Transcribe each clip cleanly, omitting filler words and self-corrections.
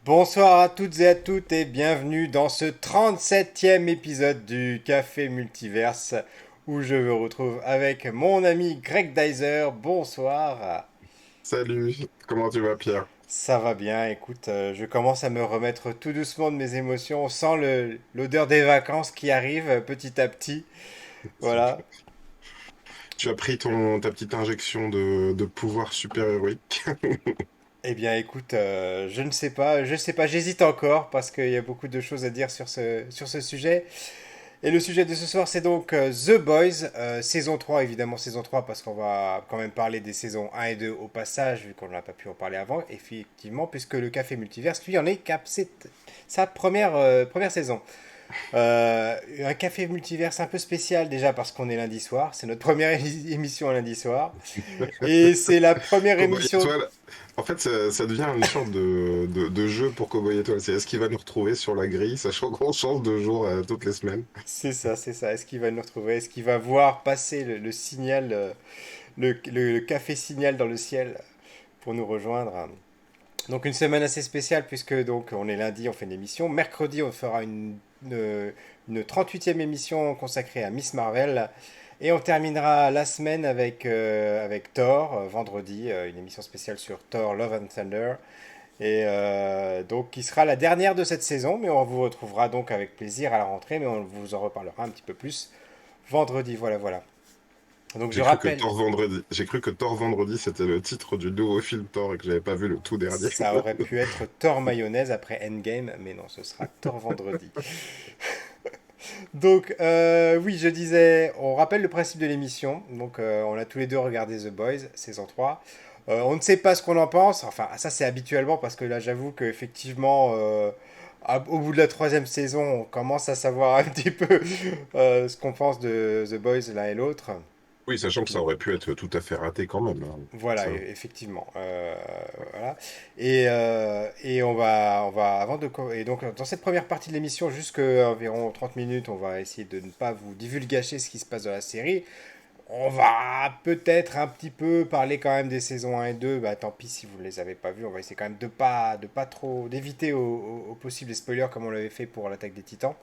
Bonsoir à toutes et à toutes et bienvenue dans ce 37e épisode du Café Multiverse où je me retrouve avec mon ami Greg Dyser. Bonsoir. Salut, comment tu vas Pierre? Ça va bien, écoute, je commence à me remettre tout doucement de mes émotions. On sent l'odeur des vacances qui arrive petit à petit. Voilà. Tu as pris ta petite injection de pouvoir super-héroïque. Eh bien, écoute, je ne sais pas, j'hésite encore parce qu'il y a beaucoup de choses à dire sur ce sujet. Et le sujet de ce soir, c'est donc The Boys, saison 3, évidemment saison 3, parce qu'on va quand même parler des saisons 1 et 2 au passage, vu qu'on n'a pas pu en parler avant, effectivement, puisque le Café Multiverse, lui, en est cap, c'est sa première saison. Un Café Multiverse un peu spécial déjà parce qu'on est lundi soir, c'est notre première émission lundi soir, et c'est la première Cowboy émission. Étoile, en fait, ça devient une sorte de jeu pour Cowboy Étoile. C'est est-ce qu'il va nous retrouver sur la grille, sachant qu'on change de jour toutes les semaines? C'est ça, c'est ça. Est-ce qu'il va nous retrouver? Est-ce qu'il va voir passer le signal, le café signal dans le ciel pour nous rejoindre? Donc une semaine assez spéciale puisque donc on est lundi, on fait une émission. Mercredi, on fera une 38e émission consacrée à Miss Marvel. Et on terminera la semaine avec Thor, vendredi, une émission spéciale sur Thor, Love and Thunder. Et donc qui sera la dernière de cette saison, mais on vous retrouvera donc avec plaisir à la rentrée, mais on vous en reparlera un petit peu plus vendredi. Voilà, voilà. Donc je rappelle, J'ai cru que Thor vendredi, c'était le titre du nouveau film Thor et que j'avais pas vu le tout dernier. ça aurait pu être Thor mayonnaise après Endgame, mais non, ce sera Thor vendredi. Donc, oui, je disais, on rappelle le principe de l'émission. Donc, on a tous les deux regardé The Boys, saison 3. On ne sait pas ce qu'on en pense. Enfin, ça, c'est habituellement parce que là, j'avoue qu'effectivement, au bout de la troisième saison, on commence à savoir un petit peu ce qu'on pense de The Boys l'un et l'autre. Oui, sachant que ça aurait pu être tout à fait raté quand même, hein. Voilà, Ça. effectivement. Voilà. Et avant et donc dans cette première partie de l'émission, jusqu'à environ 30 minutes, on va essayer de ne pas vous divulgacher ce qui se passe dans la série. On va peut-être un petit peu parler quand même des saisons 1 et 2. Bah tant pis si vous ne les avez pas vues. On va essayer quand même de pas trop, d'éviter au possible les spoilers comme on l'avait fait pour l'attaque des Titans.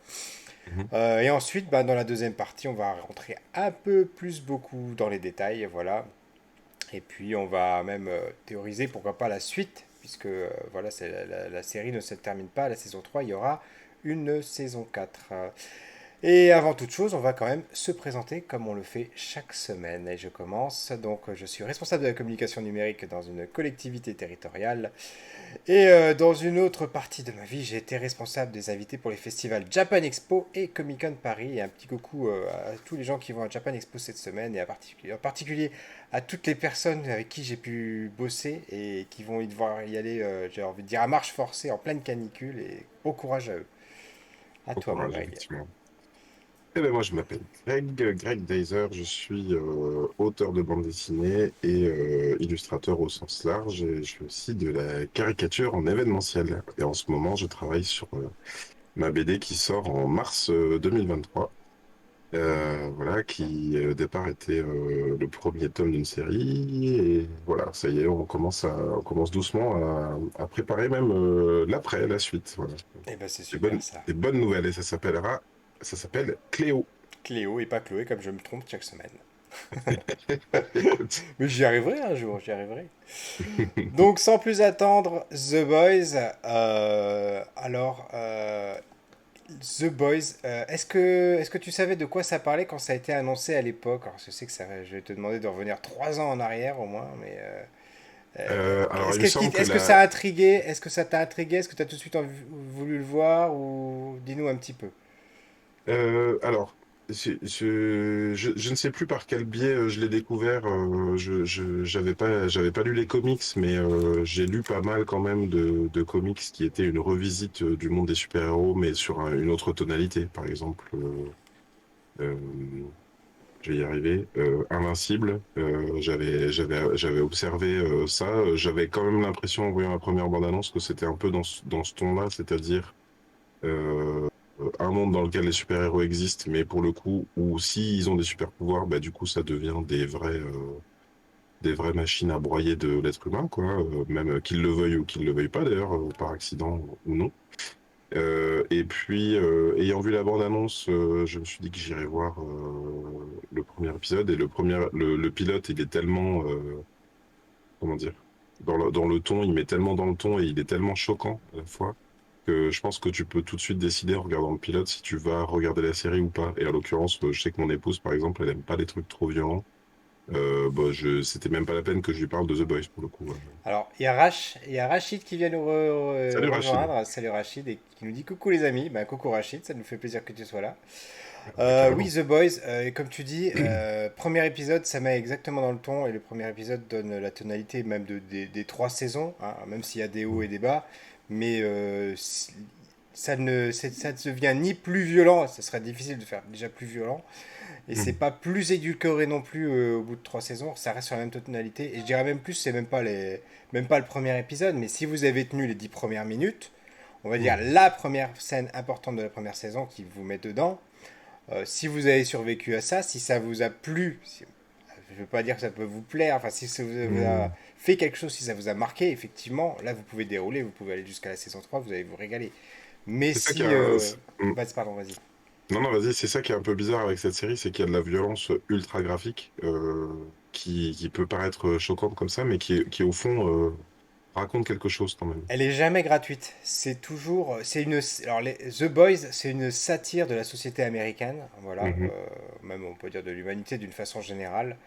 Mhm. Et ensuite, bah, dans la deuxième partie, on va rentrer un peu plus beaucoup dans les détails. Voilà. Et puis on va même théoriser pourquoi pas la suite, puisque voilà, la série ne se termine pas, la saison 3 il y aura une saison 4. Et avant toute chose, on va quand même se présenter comme on le fait chaque semaine. Et je commence. Donc, je suis responsable de la communication numérique dans une collectivité territoriale. Et dans une autre partie de ma vie, j'ai été responsable des invités pour les festivals Japan Expo et Comic Con Paris. Et un petit coucou à tous les gens qui vont à Japan Expo cette semaine et en particulier à toutes les personnes avec qui j'ai pu bosser et qui vont y devoir y aller, j'ai envie de dire, à marche forcée en pleine canicule. Et bon courage à eux. À Bon toi, mon courage, Greg. effectivement. Eh ben moi, je m'appelle Greg Dyser, je suis auteur de bande dessinée et illustrateur au sens large, et je fais aussi de la caricature en événementiel. Et en ce moment, je travaille sur ma BD qui sort en mars 2023. Voilà, qui au départ était le premier tome d'une série, et voilà, ça y est, on commence doucement à préparer même l'après, la suite. Voilà. Eh ben c'est Des super ça. des bonnes nouvelles, et ça s'appelle Cléo. Cléo et pas Chloé comme je me trompe chaque semaine. Écoute. Mais j'y arriverai un jour, j'y arriverai. Donc sans plus attendre, The Boys. The Boys, est-ce que tu savais de quoi ça parlait quand ça a été annoncé à l'époque? Alors je sais que ça, je vais te demander de revenir 3 ans en arrière au moins, mais Alors, il me semble que est-ce que ça a intrigué? Est-ce que ça t'a intrigué? Est-ce que tu as tout de suite voulu le voir? Ou dis-nous un petit peu. alors, je ne sais plus par quel biais je l'ai découvert. J'avais pas lu les comics, mais j'ai lu pas mal quand même de comics qui étaient une revisite du monde des super-héros, mais sur une autre tonalité. Par exemple, euh, je vais y arriver. Invincible. J'avais observé ça. J'avais quand même l'impression, en voyant la première bande-annonce, que c'était un peu dans ce ton-là, c'est-à-dire un monde dans lequel les super-héros existent, mais pour le coup, où s'ils ont des super-pouvoirs, bah du coup, ça devient des vrais. des vraies machines à broyer de l'être humain, quoi, même qu'ils le veuillent ou qu'ils le veuillent pas d'ailleurs, par accident ou non. Et puis, ayant vu la bande-annonce, je me suis dit que j'irais voir le premier épisode. Et le pilote, il est tellement, comment dire, dans le ton, il met tellement dans le ton et il est tellement choquant à la fois que je pense que tu peux tout de suite décider en regardant le pilote si tu vas regarder la série ou pas. Et en l'occurrence, je sais que mon épouse, par exemple, elle aime pas les trucs trop violents. C'était même pas la peine que je lui parle de The Boys pour le coup. Alors, il y a Rachid qui vient nous Salut Rachid. rejoindre. Salut Rachid, et qui nous dit coucou les amis. Ben, coucou Rachid, ça nous fait plaisir que tu sois là. Bah, Oui, carrément. The Boys, comme tu dis, premier épisode, ça met exactement dans le ton, et le premier épisode donne la tonalité même des trois saisons, hein, même s'il y a des hauts et des bas, mais ça ne devient ni plus violent, ça serait difficile de faire déjà plus violent, et c'est Mhm. pas plus édulcoré non plus au bout de trois saisons, ça reste sur la même tonalité, et je dirais même plus, c'est même pas le premier épisode, mais si vous avez tenu les 10 premières minutes, on va dire Mhm. la première scène importante de la première saison qui vous met dedans, si vous avez survécu à ça, si ça vous a plu, je ne veux pas dire que ça peut vous plaire, enfin si ça vous a Mhm. fait quelque chose, si ça vous a marqué, effectivement, là vous pouvez dérouler, vous pouvez aller jusqu'à la saison 3, vous allez vous régaler. Mais C'est ça qui si... a... Pardon, vas-y. Non, non, vas-y, c'est ça qui est un peu bizarre avec cette série, c'est qu'il y a de la violence ultra graphique qui peut paraître choquante comme ça, mais qui au fond raconte quelque chose quand même. Elle est jamais gratuite. C'est toujours... C'est une... Alors, The Boys, c'est une satire de la société américaine, voilà, Mhm. même on peut dire de l'humanité d'une façon générale.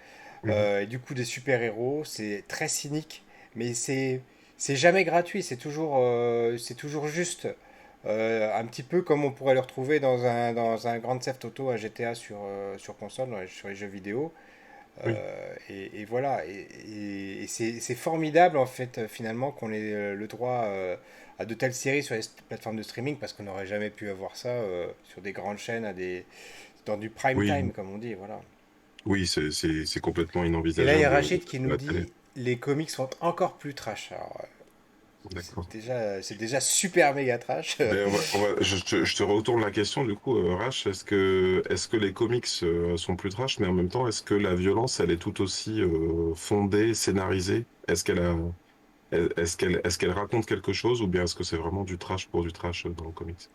Mhm. Et du coup, des super-héros, c'est très cynique, mais c'est jamais gratuit, c'est toujours juste. Un petit peu comme on pourrait le retrouver dans un Grand Theft Auto, un GTA sur console, sur les jeux vidéo. Oui. Et voilà, et c'est formidable en fait finalement qu'on ait le droit à de telles séries sur les plateformes de streaming parce qu'on n'aurait jamais pu avoir ça sur des grandes chaînes, dans du prime time Oui, comme on dit, voilà. oui, c'est complètement Et là, il y a inenvisageable de Rachid qui passer à nous la télé. dit les comics sont encore plus trash. Alors, D'accord. c'est déjà super méga trash. Ben, je te retourne la question du coup, Rach, est-ce que les comics sont plus trash, mais en même temps, est-ce que la violence, elle est tout aussi fondée, scénarisée? Est-ce qu'elle raconte quelque chose ou bien est-ce que c'est vraiment du trash pour du trash dans le comics?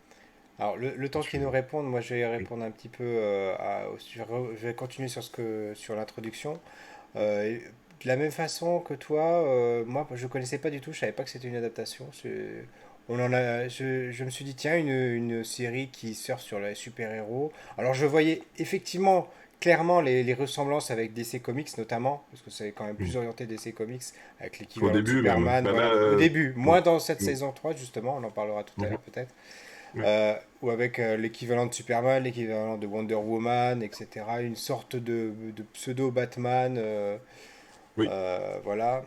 Alors, le temps qu'ils nous Tu... répondent, moi je vais répondre un petit peu je vais continuer sur l'introduction. Euh, de la même façon que toi, moi je connaissais pas du tout, je savais pas que c'était une adaptation. Je me suis dit, tiens, une série qui surfe sur les super-héros. Alors je voyais effectivement clairement les ressemblances avec DC Comics notamment, parce que c'est quand même plus orienté DC Comics, avec Au l'équivalent de début même. Superman, Bah là, voilà, au début, ouais. moins dans cette Mm, saison 3 justement, on en parlera tout à l'heure mhm, peut-être, ouais. ou avec l'équivalent de Superman, l'équivalent de Wonder Woman, etc. Une sorte de pseudo-Batman, Oui, voilà.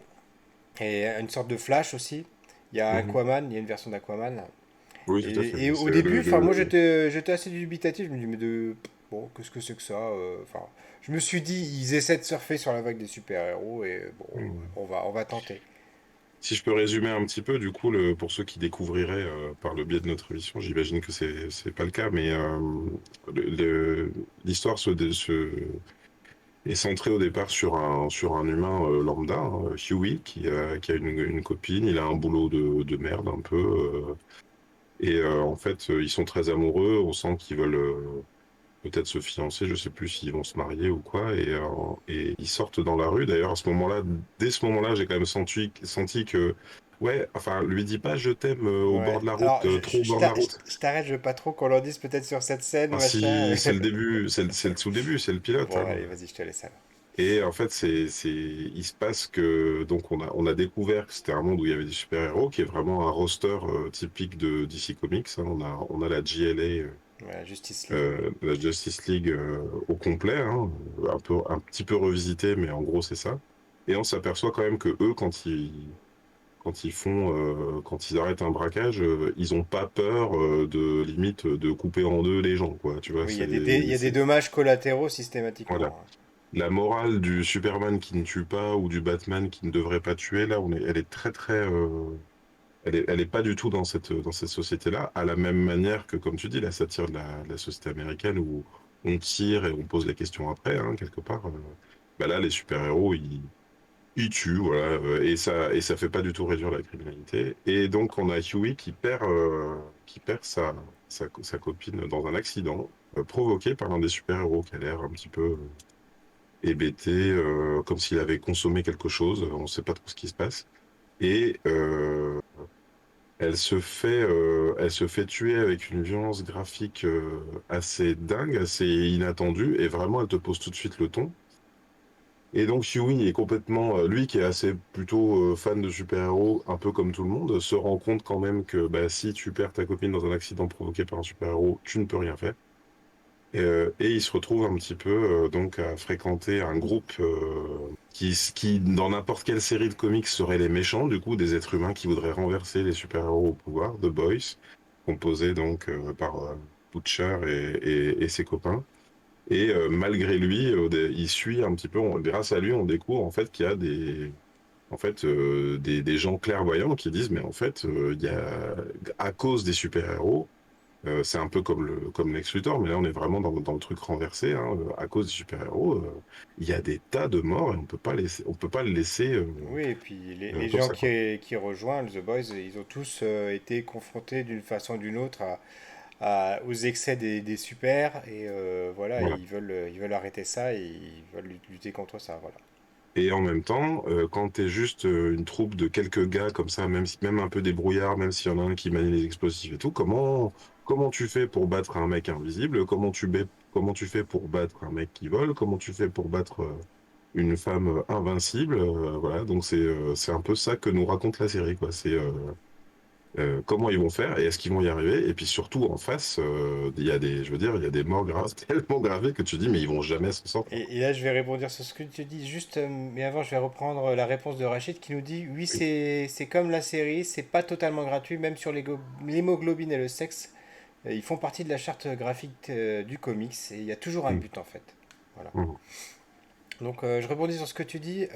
Et une sorte de Flash aussi. Il y a mhm. Aquaman, il y a une version d'Aquaman. Oui, tout à fait. Et au C'est début, enfin moi j'étais assez dubitatif, je me dis mais bon, qu'est-ce que c'est que ça enfin, je me suis dit ils essaient de surfer sur la vague des super-héros et bon, Mm. on va tenter. Si je peux résumer un petit peu, du coup, pour ceux qui découvriraient par le biais de notre émission, j'imagine que c'est pas le cas, mais le- le- l'histoire est centrée au départ sur un humain lambda, hein, Huey, qui a une copine, il a un boulot de merde un peu, et en fait, ils sont très amoureux, on sent qu'ils veulent peut-être se fiancer, je sais plus s'ils vont se marier ou quoi, et ils sortent dans la rue. D'ailleurs, à ce moment-là, dès ce moment-là, j'ai quand même senti que, ouais, enfin, lui dis pas je t'aime au bord Ouais. de la Alors route, trop au bord de la route. je t'arrête, je veux pas trop qu'on leur dise peut-être sur cette scène, Ah machin. si, c'est le début, c'est le tout-début, c'est le pilote, Bon, hein. allez, vas-y, je te laisse alors. Et en fait, il se passe que, donc, on a découvert que c'était un monde où il y avait des super-héros, qui est vraiment un roster typique de DC Comics, hein. On a la GLA, Voilà, Justice League, ouais. la Justice League au complet, hein, un petit peu revisité, mais en gros c'est ça. Et on s'aperçoit quand même que eux, quand ils arrêtent un braquage, ils ont pas peur de limite de couper en deux les gens, quoi. Tu vois, Oui, il y a des dommages collatéraux voilà. systématiquement, hein. La morale du Superman qui ne tue pas ou du Batman qui ne devrait pas tuer, là, elle est très très, elle est pas du tout dans cette société-là, à la même manière que, comme tu dis, la satire de la société américaine où on tire et on pose les questions après, hein, quelque part. Bah là, les super-héros, il tue, voilà, et ça fait pas du tout réduire la criminalité. Et donc on a Huey qui perd sa copine dans un accident provoqué par l'un des super-héros qui a l'air un petit peu hébété, comme s'il avait consommé quelque chose. On ne sait pas trop ce qui se passe. Et elle se fait tuer avec une violence graphique assez dingue, assez inattendue, et vraiment elle te pose tout de suite le ton. Et donc Huey est complètement, lui qui est assez plutôt fan de super-héros, un peu comme tout le monde, se rend compte quand même que bah, si tu perds ta copine dans un accident provoqué par un super-héros, tu ne peux rien faire. Et il se retrouve un petit peu donc à fréquenter un groupe qui, dans n'importe quelle série de comics, seraient les méchants, du coup des êtres humains qui voudraient renverser les super-héros au pouvoir, The Boys, composé donc par Butcher et ses copains. Et malgré lui, il suit un petit peu, grâce à lui, on découvre en fait qu'il y a des gens clairvoyants qui disent, mais en fait, il y a, à cause des super-héros, c'est un peu comme Lex Luthor, mais là on est vraiment dans le truc renversé, hein, à cause des super-héros, il y a des tas de morts et on peut pas le laisser Oui, et puis les comme gens ça, quoi. qui rejoignent The Boys, ils ont tous été confrontés d'une façon ou d'une autre aux excès des super, et voilà, Voilà. ils veulent arrêter ça et ils veulent lutter contre ça, voilà. Et en même temps, quand t'es juste une troupe de quelques gars comme ça, même un peu débrouillard, même s'il y en a un qui manie les explosifs et tout, comment tu fais pour battre un mec invisible? Comment tu fais pour battre un mec qui vole? Comment tu fais pour battre une femme invincible? Voilà, donc c'est un peu ça que nous raconte la série, quoi. C'est comment ils vont faire et est-ce qu'ils vont y arriver? Et puis surtout en face, il y a je veux dire, il y a des morts graves, tellement gravées que tu dis, mais ils vont jamais s'en sortir, quoi. Et là, je vais rebondir sur ce que tu dis, juste, mais avant, je vais reprendre la réponse de Rachid qui nous dit, oui, Oui. c'est comme la série, c'est pas totalement gratuit, même sur l'hémoglobine et le sexe, ils font partie de la charte graphique du comics, et il y a toujours un Mm. but, en fait. Voilà. Mm. Donc, je rebondis sur ce que tu dis.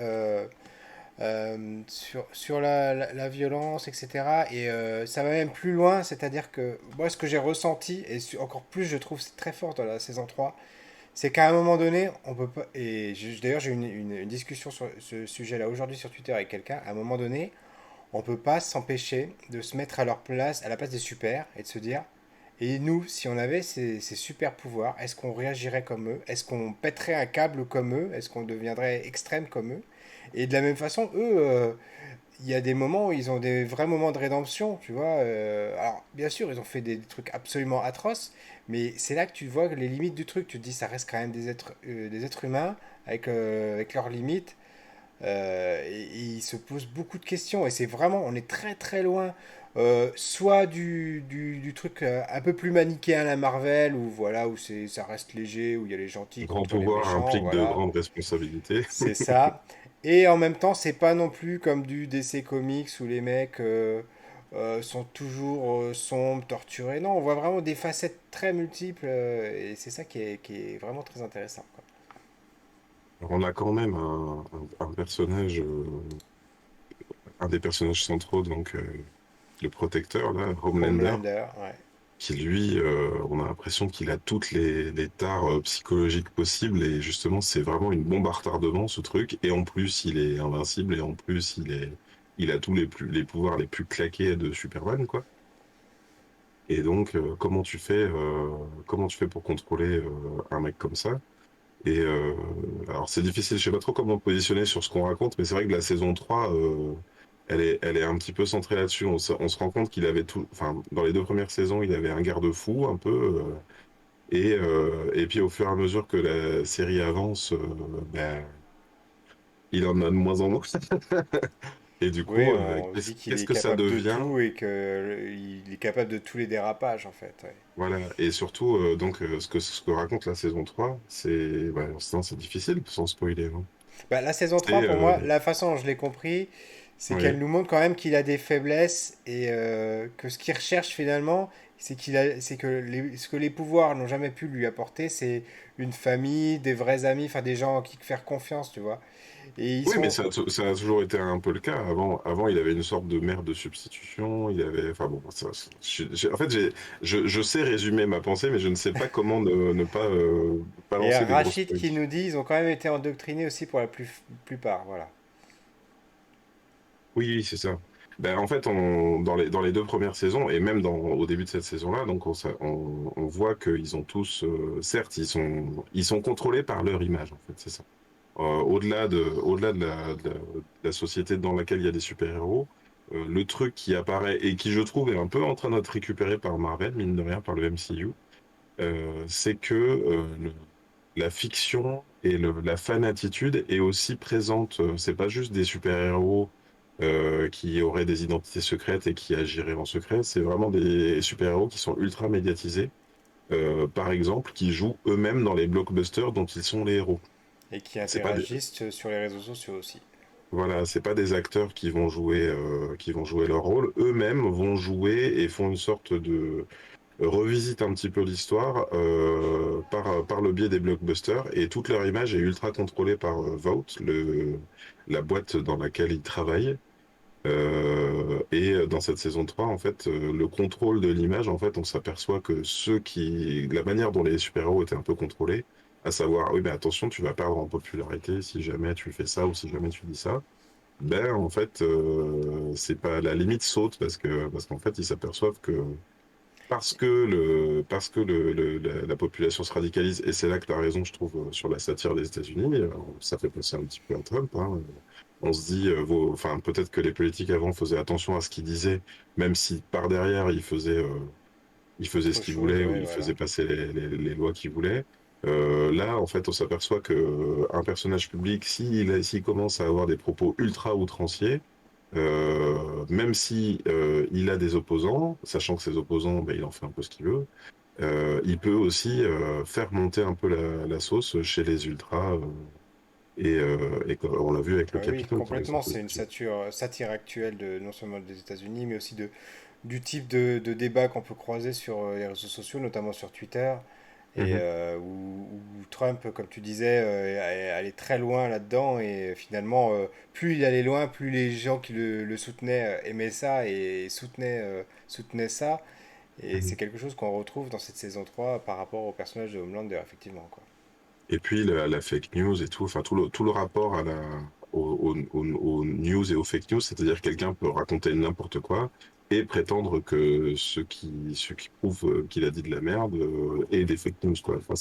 Sur la violence, etc. Et ça va même plus loin, c'est-à-dire que moi, ce que j'ai ressenti, et encore plus, je trouve c'est très fort dans la saison 3, c'est qu'à un moment donné, on peut pas. Et d'ailleurs, j'ai eu une discussion sur ce sujet-là aujourd'hui sur Twitter avec quelqu'un. À un moment donné, on peut pas s'empêcher de se mettre à leur place, à la place des super, et de se dire. Et nous, si on avait ces super pouvoirs, est-ce qu'on réagirait comme eux? Est-ce qu'on pèterait un câble comme eux? Est-ce qu'on deviendrait extrême comme eux? Et de la même façon, eux, il y a des moments où ils ont des vrais moments de rédemption, tu vois. Alors, bien sûr, ils ont fait des trucs absolument atroces, mais c'est là que tu vois les limites du truc. Tu te dis, ça reste quand même des êtres humains avec leurs limites. Et ils se posent beaucoup de questions. Et c'est vraiment, on est très très loin. Soit du truc un peu plus manichéen à la Marvel, où voilà, où ça reste léger, où il y a les gentils Grand contre les pouvoir méchants, implique de voilà. grandes responsabilités. C'est ça. Et en même temps, c'est pas non plus comme du DC Comics où les mecs sont toujours sombres, torturés. Non, on voit vraiment des facettes très multiples et c'est ça qui est vraiment très intéressant, quoi. On a quand même un personnage, un des personnages centraux, donc le protecteur, là, Homelander, Homelander, ouais. qui lui, on a l'impression qu'il a toutes les tares psychologiques possibles et justement, c'est vraiment une bombe à retardement, ce truc. Et en plus, il est invincible et en plus, il a tous les pouvoirs les plus claqués de Superman, quoi. Et donc, comment tu fais pour contrôler un mec comme ça? Et alors c'est difficile, je sais pas trop comment me positionner sur ce qu'on raconte, mais c'est vrai que la saison 3, elle est un petit peu centrée là-dessus. On se rend compte qu'il avait tout, enfin, dans les deux premières saisons, il avait un garde-fou un peu, et puis au fur et à mesure que la série avance, ben, il en a de moins en moins. Et du Oui, coup, on se dit qu'il qu'est-ce est que ça capable de devient? tout et qu'il est capable de tous les dérapages, en fait. Ouais. Voilà. Et surtout, donc, ce que raconte la saison 3, c'est difficile sans spoiler, hein. Bah, la saison C'est, 3 pour moi, la façon dont je l'ai compris, c'est qu'elle oui. nous montre quand même qu'il a des faiblesses et que ce qu'il recherche finalement, c'est que ce que les pouvoirs n'ont jamais pu lui apporter, c'est une famille, des vrais amis, enfin des gens en qui faire confiance, tu vois. Et ils Oui, mais sont. ça a toujours été un peu le cas. Avant, il avait une sorte de mère de substitution. Il avait, enfin bon, en fait, je sais résumer ma pensée, mais je ne sais pas comment ne pas Et balancer des grosses Rachid spoils. qui nous dit, ils ont quand même été endoctrinés aussi pour plupart, voilà. Oui, oui, c'est ça. Ben, en fait, dans les deux premières saisons, et même au début de cette saison-là, donc on voit qu'ils ont tous, certes, ils sont contrôlés par leur image, en fait, c'est ça. Au-delà de la société dans laquelle il y a des super-héros, le truc qui apparaît et qui, je trouve, est un peu en train d'être récupéré par Marvel, mine de rien, par le MCU, c'est que la fiction et la fan-attitude est aussi présente. C'est pas juste des super-héros qui auraient des identités secrètes et qui agiraient en secret, c'est vraiment des super-héros qui sont ultra médiatisés, par exemple, qui jouent eux-mêmes dans les blockbusters dont ils sont les héros. Et qui C'est pas des, interagissent sur les réseaux sociaux aussi. voilà, c'est pas des acteurs qui vont jouer leur rôle. Eux-mêmes vont jouer et font une sorte de revisite un petit peu l'histoire par le biais des blockbusters et toute leur image est ultra contrôlée par Vault, la boîte dans laquelle ils travaillent. Et dans cette saison 3 en fait, le contrôle de l'image, en fait, on s'aperçoit que la manière dont les super-héros étaient un peu contrôlés, à savoir, oui, mais attention, tu vas perdre en popularité si jamais tu fais ça ou si jamais tu dis ça. Ben, en fait, c'est pas la limite saute parce qu'en fait, ils s'aperçoivent que parce que la population se radicalise, et c'est là que tu as raison, je trouve, sur la satire des États-Unis, ça fait penser un petit peu à Trump. Hein. On se dit, enfin, peut-être que les politiques avant faisaient attention à ce qu'ils disaient, même si par derrière ils faisaient ce Autre qu'ils chose, voulaient ou ouais, ils voilà. faisaient passer les lois qu'ils voulaient. Là, en fait, on s'aperçoit que un personnage public, s'il commence à avoir des propos ultra outranciers, même si il a des opposants, sachant que ses opposants, ben, il en fait un peu ce qu'il veut, il peut aussi faire monter un peu la sauce chez les ultras, et on l'a vu avec le Ouais, oui, Capitole, par complètement. exemple, aux C'est une États-Unis. satire actuelle de, non seulement des États-Unis, mais aussi du type de débat qu'on peut croiser sur les réseaux sociaux, notamment sur Twitter, et Mhm, où Trump, comme tu disais, allait très loin là-dedans, et finalement, plus il allait loin, plus les gens qui le soutenaient aimaient ça et soutenaient ça. Et mhm. c'est quelque chose qu'on retrouve dans cette saison 3 par rapport au personnage de Homelander, effectivement, quoi. Et puis la fake news et tout, enfin tout le rapport aux news et aux fake news, c'est-à-dire que quelqu'un peut raconter n'importe quoi et prétendre que ce qui prouve qu'il a dit de la merde est des fake news, quoi. Enfin,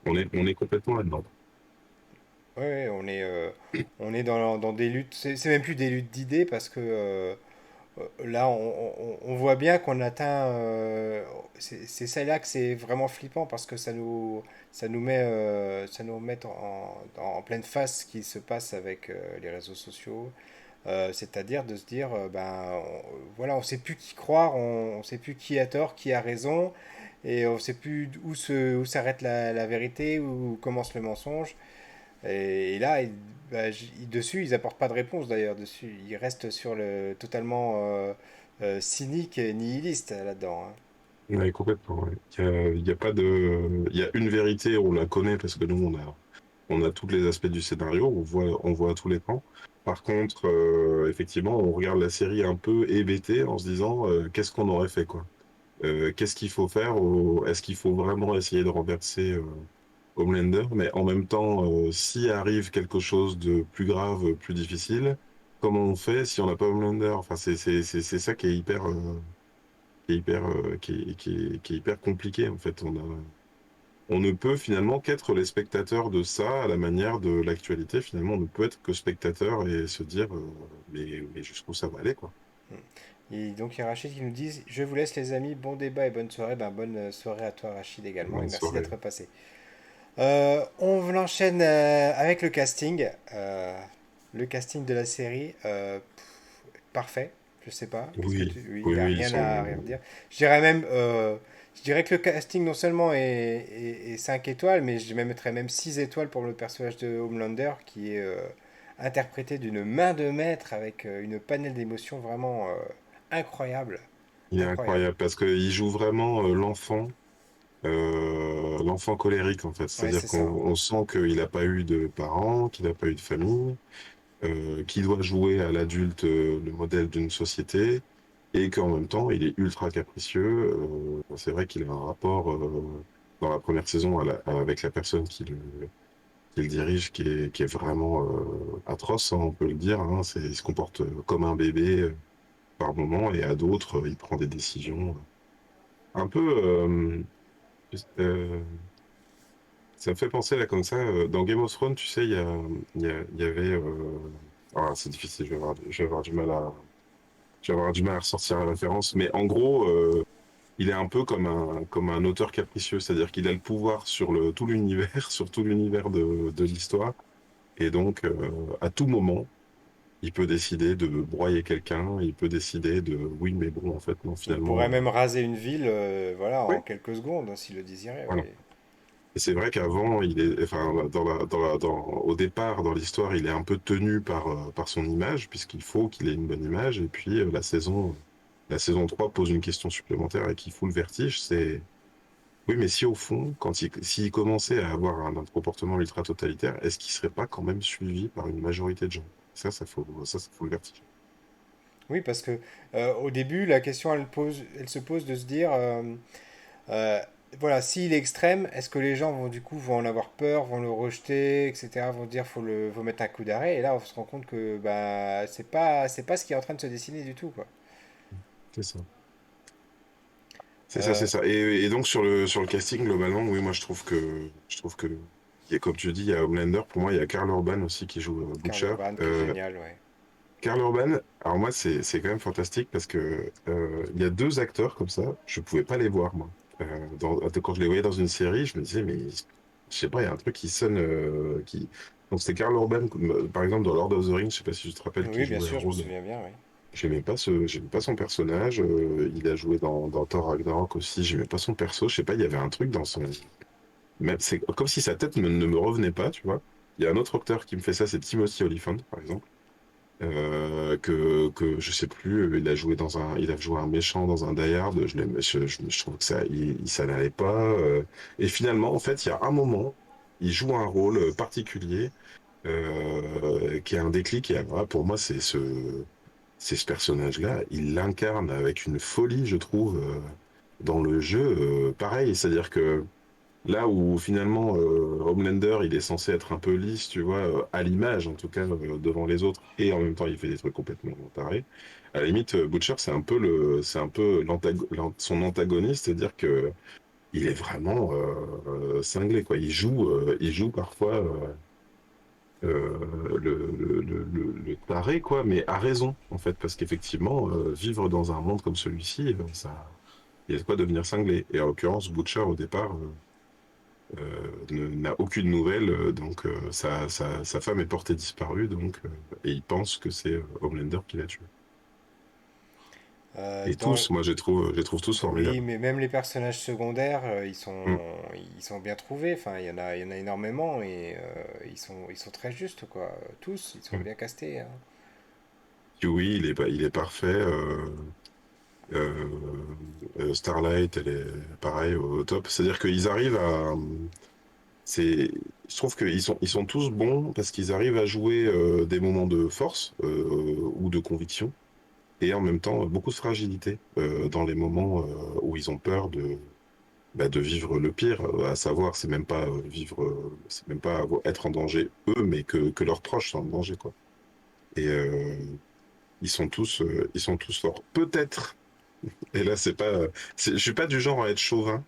on est complètement là-dedans. Ouais, ouais, on est dans des luttes, c'est même plus des luttes d'idées parce que là, on voit bien qu'on atteint. C'est celle-là que c'est vraiment flippant parce que ça nous met en pleine face ce qui se passe avec les réseaux sociaux. C'est-à-dire de se dire, voilà, on sait plus qui croire, on sait plus qui a tort, qui a raison, et on sait plus où s'arrête la vérité, où commence le mensonge. Et là, dessus, ils apportent pas de réponse d'ailleurs. Dessus, ils restent sur le totalement cynique et nihiliste là-dedans, hein. Ouais, complètement. Ouais. Il y a pas de, il y a une vérité, on la connaît parce que nous, on a tous les aspects du scénario, on voit à tous les pans. Par contre, effectivement, on regarde la série un peu hébété en se disant, qu'est-ce qu'on aurait fait, quoi? Qu'est-ce qu'il faut faire? Est-ce qu'il faut vraiment essayer de renverser Homelander? Mais en même temps, s'il arrive quelque chose de plus grave, plus difficile, comment on fait si on n'a pas Homelander? Enfin, c'est ça qui est qui est hyper compliqué, en fait. On ne peut finalement qu'être les spectateurs de ça à la manière de l'actualité. Finalement, on ne peut être que spectateur et se dire, mais jusqu'où ça va aller, quoi. Et donc, il y a Rachid qui nous dit: Je vous laisse, les amis, bon débat et bonne soirée. Ben, bonne soirée à toi, Rachid, également, et Bonne merci soirée. d'être passé. On enchaîne avec le casting. Le casting de la série, parfait. Je sais pas. Qu'est-ce que Oui, tu. Oui, il oui, n'y a oui, ils rien à sont. redire. Je dirais même. Je dirais que le casting non seulement est 5 étoiles, mais je mettrais même 6 étoiles pour le personnage de Homelander qui est interprété d'une main de maître avec une panel d'émotions vraiment incroyable. Il est Incroyable. incroyable parce qu'il joue vraiment l'enfant colérique, en fait. Ouais, C'est-à-dire c'est ça. qu'on sent qu'il n'a pas eu de parents, qu'il n'a pas eu de famille, qu'il doit jouer à l'adulte, le modèle d'une société, et qu'en même temps, il est ultra capricieux. C'est vrai qu'il a un rapport dans la première saison avec la personne qu'il dirige qui est vraiment atroce, hein, on peut le dire. Hein. Il se comporte comme un bébé par moment, et à d'autres, il prend des décisions un peu. Euh, Ça me fait penser là comme ça, dans Game of Thrones, tu sais, il y avait. Ah, c'est difficile, je vais avoir du mal je vais avoir du mal à ressortir la référence, mais en gros, il est un peu comme un auteur capricieux, c'est-à-dire qu'il a le pouvoir sur tout l'univers, sur tout l'univers de l'histoire, et donc à tout moment, il peut décider de broyer quelqu'un, il peut décider de, oui, mais bon, en fait, non, Il pourrait finalement, même raser une ville, voilà, oui, en quelques secondes, hein, s'il le désirait, voilà. oui. Et c'est vrai qu'avant, enfin, au départ, dans l'histoire, il est un peu tenu par son image, puisqu'il faut qu'il ait une bonne image. Et puis, la saison 3 pose une question supplémentaire et qui fout le vertige. C'est, oui, mais si au fond, s'il commençait à avoir un comportement ultra totalitaire, est-ce qu'il serait pas quand même suivi par une majorité de gens? Ça fout le vertige. Oui, parce que au début, la question, elle se pose de se dire, euh, voilà, s'il est extrême, est-ce que les gens vont du coup vont en avoir peur, vont le rejeter, etc., vont dire faut mettre un coup d'arrêt, et là on se rend compte que bah c'est pas ce qui est en train de se dessiner du tout, quoi. C'est ça. C'est ça, c'est Euh, ça. Et donc sur le casting, globalement, oui, moi je trouve que, comme tu dis, il y a Homelander, pour moi, il y a Karl Urban aussi qui joue Karl Butcher. Urban qui est génial, ouais. Karl Urban, alors moi c'est quand même fantastique parce que il y a deux acteurs comme ça, je pouvais pas les voir moi. Quand je les voyais dans une série, je me disais mais je sais pas, il y a un truc qui sonne qui. Donc c'était Karl Urban, par exemple dans Lord of the Rings, je sais pas si tu te rappelles, qui Oui, bien jouait un sûr, je me rôle. souviens bien, oui. J'aimais pas son personnage. Il a joué dans Thor Ragnarok aussi. J'aimais pas son perso. Je sais pas, il y avait un truc dans son. Même, c'est comme si sa tête ne me revenait pas, tu vois. Il y a un autre acteur qui me fait ça, c'est Timothy Olyphant, par exemple. Que je sais plus, il a joué un méchant dans un Die Hard. Je trouve que ça n'allait pas. Et finalement, en fait, il y a un moment, il joue un rôle particulier qui est un déclic. Et voilà, pour moi, c'est ce personnage-là, il l'incarne avec une folie, je trouve, dans le jeu. Pareil, c'est-à-dire que là où finalement Homelander, il est censé être un peu lisse, tu vois, à l'image en tout cas devant les autres, et en même temps il fait des trucs complètement tarés. À la limite, Butcher, c'est un peu son antagoniste, c'est-à-dire que il est vraiment cinglé, quoi. Il joue parfois le taré, quoi, mais à raison, en fait, parce qu'effectivement, vivre dans un monde comme celui-ci, il y a de quoi devenir cinglé. Et en l'occurrence, Butcher, au départ, n'a aucune nouvelle, donc sa femme est portée disparue, donc, et il pense que c'est Homelander qui l'a tué. Et Dans, tous, moi, je les trouve tous oui, formidables. mais même les personnages secondaires, Mm. ils sont bien trouvés. Enfin, il y en a énormément et ils sont très justes, quoi. Tous, ils sont Mm. bien castés, hein. Huey, il est parfait. Euh, Starlight, elle est pareil au top. C'est-à-dire qu'ils arrivent à. C'est, je trouve ils sont tous bons parce qu'ils arrivent à jouer des moments de force ou de conviction et en même temps beaucoup de fragilité dans les moments où ils ont peur de vivre le pire, à savoir c'est même pas être en danger eux, mais que leurs proches sont en danger, quoi. Et ils sont tous forts. Peut-être. Et là, je suis pas du genre à être chauvin.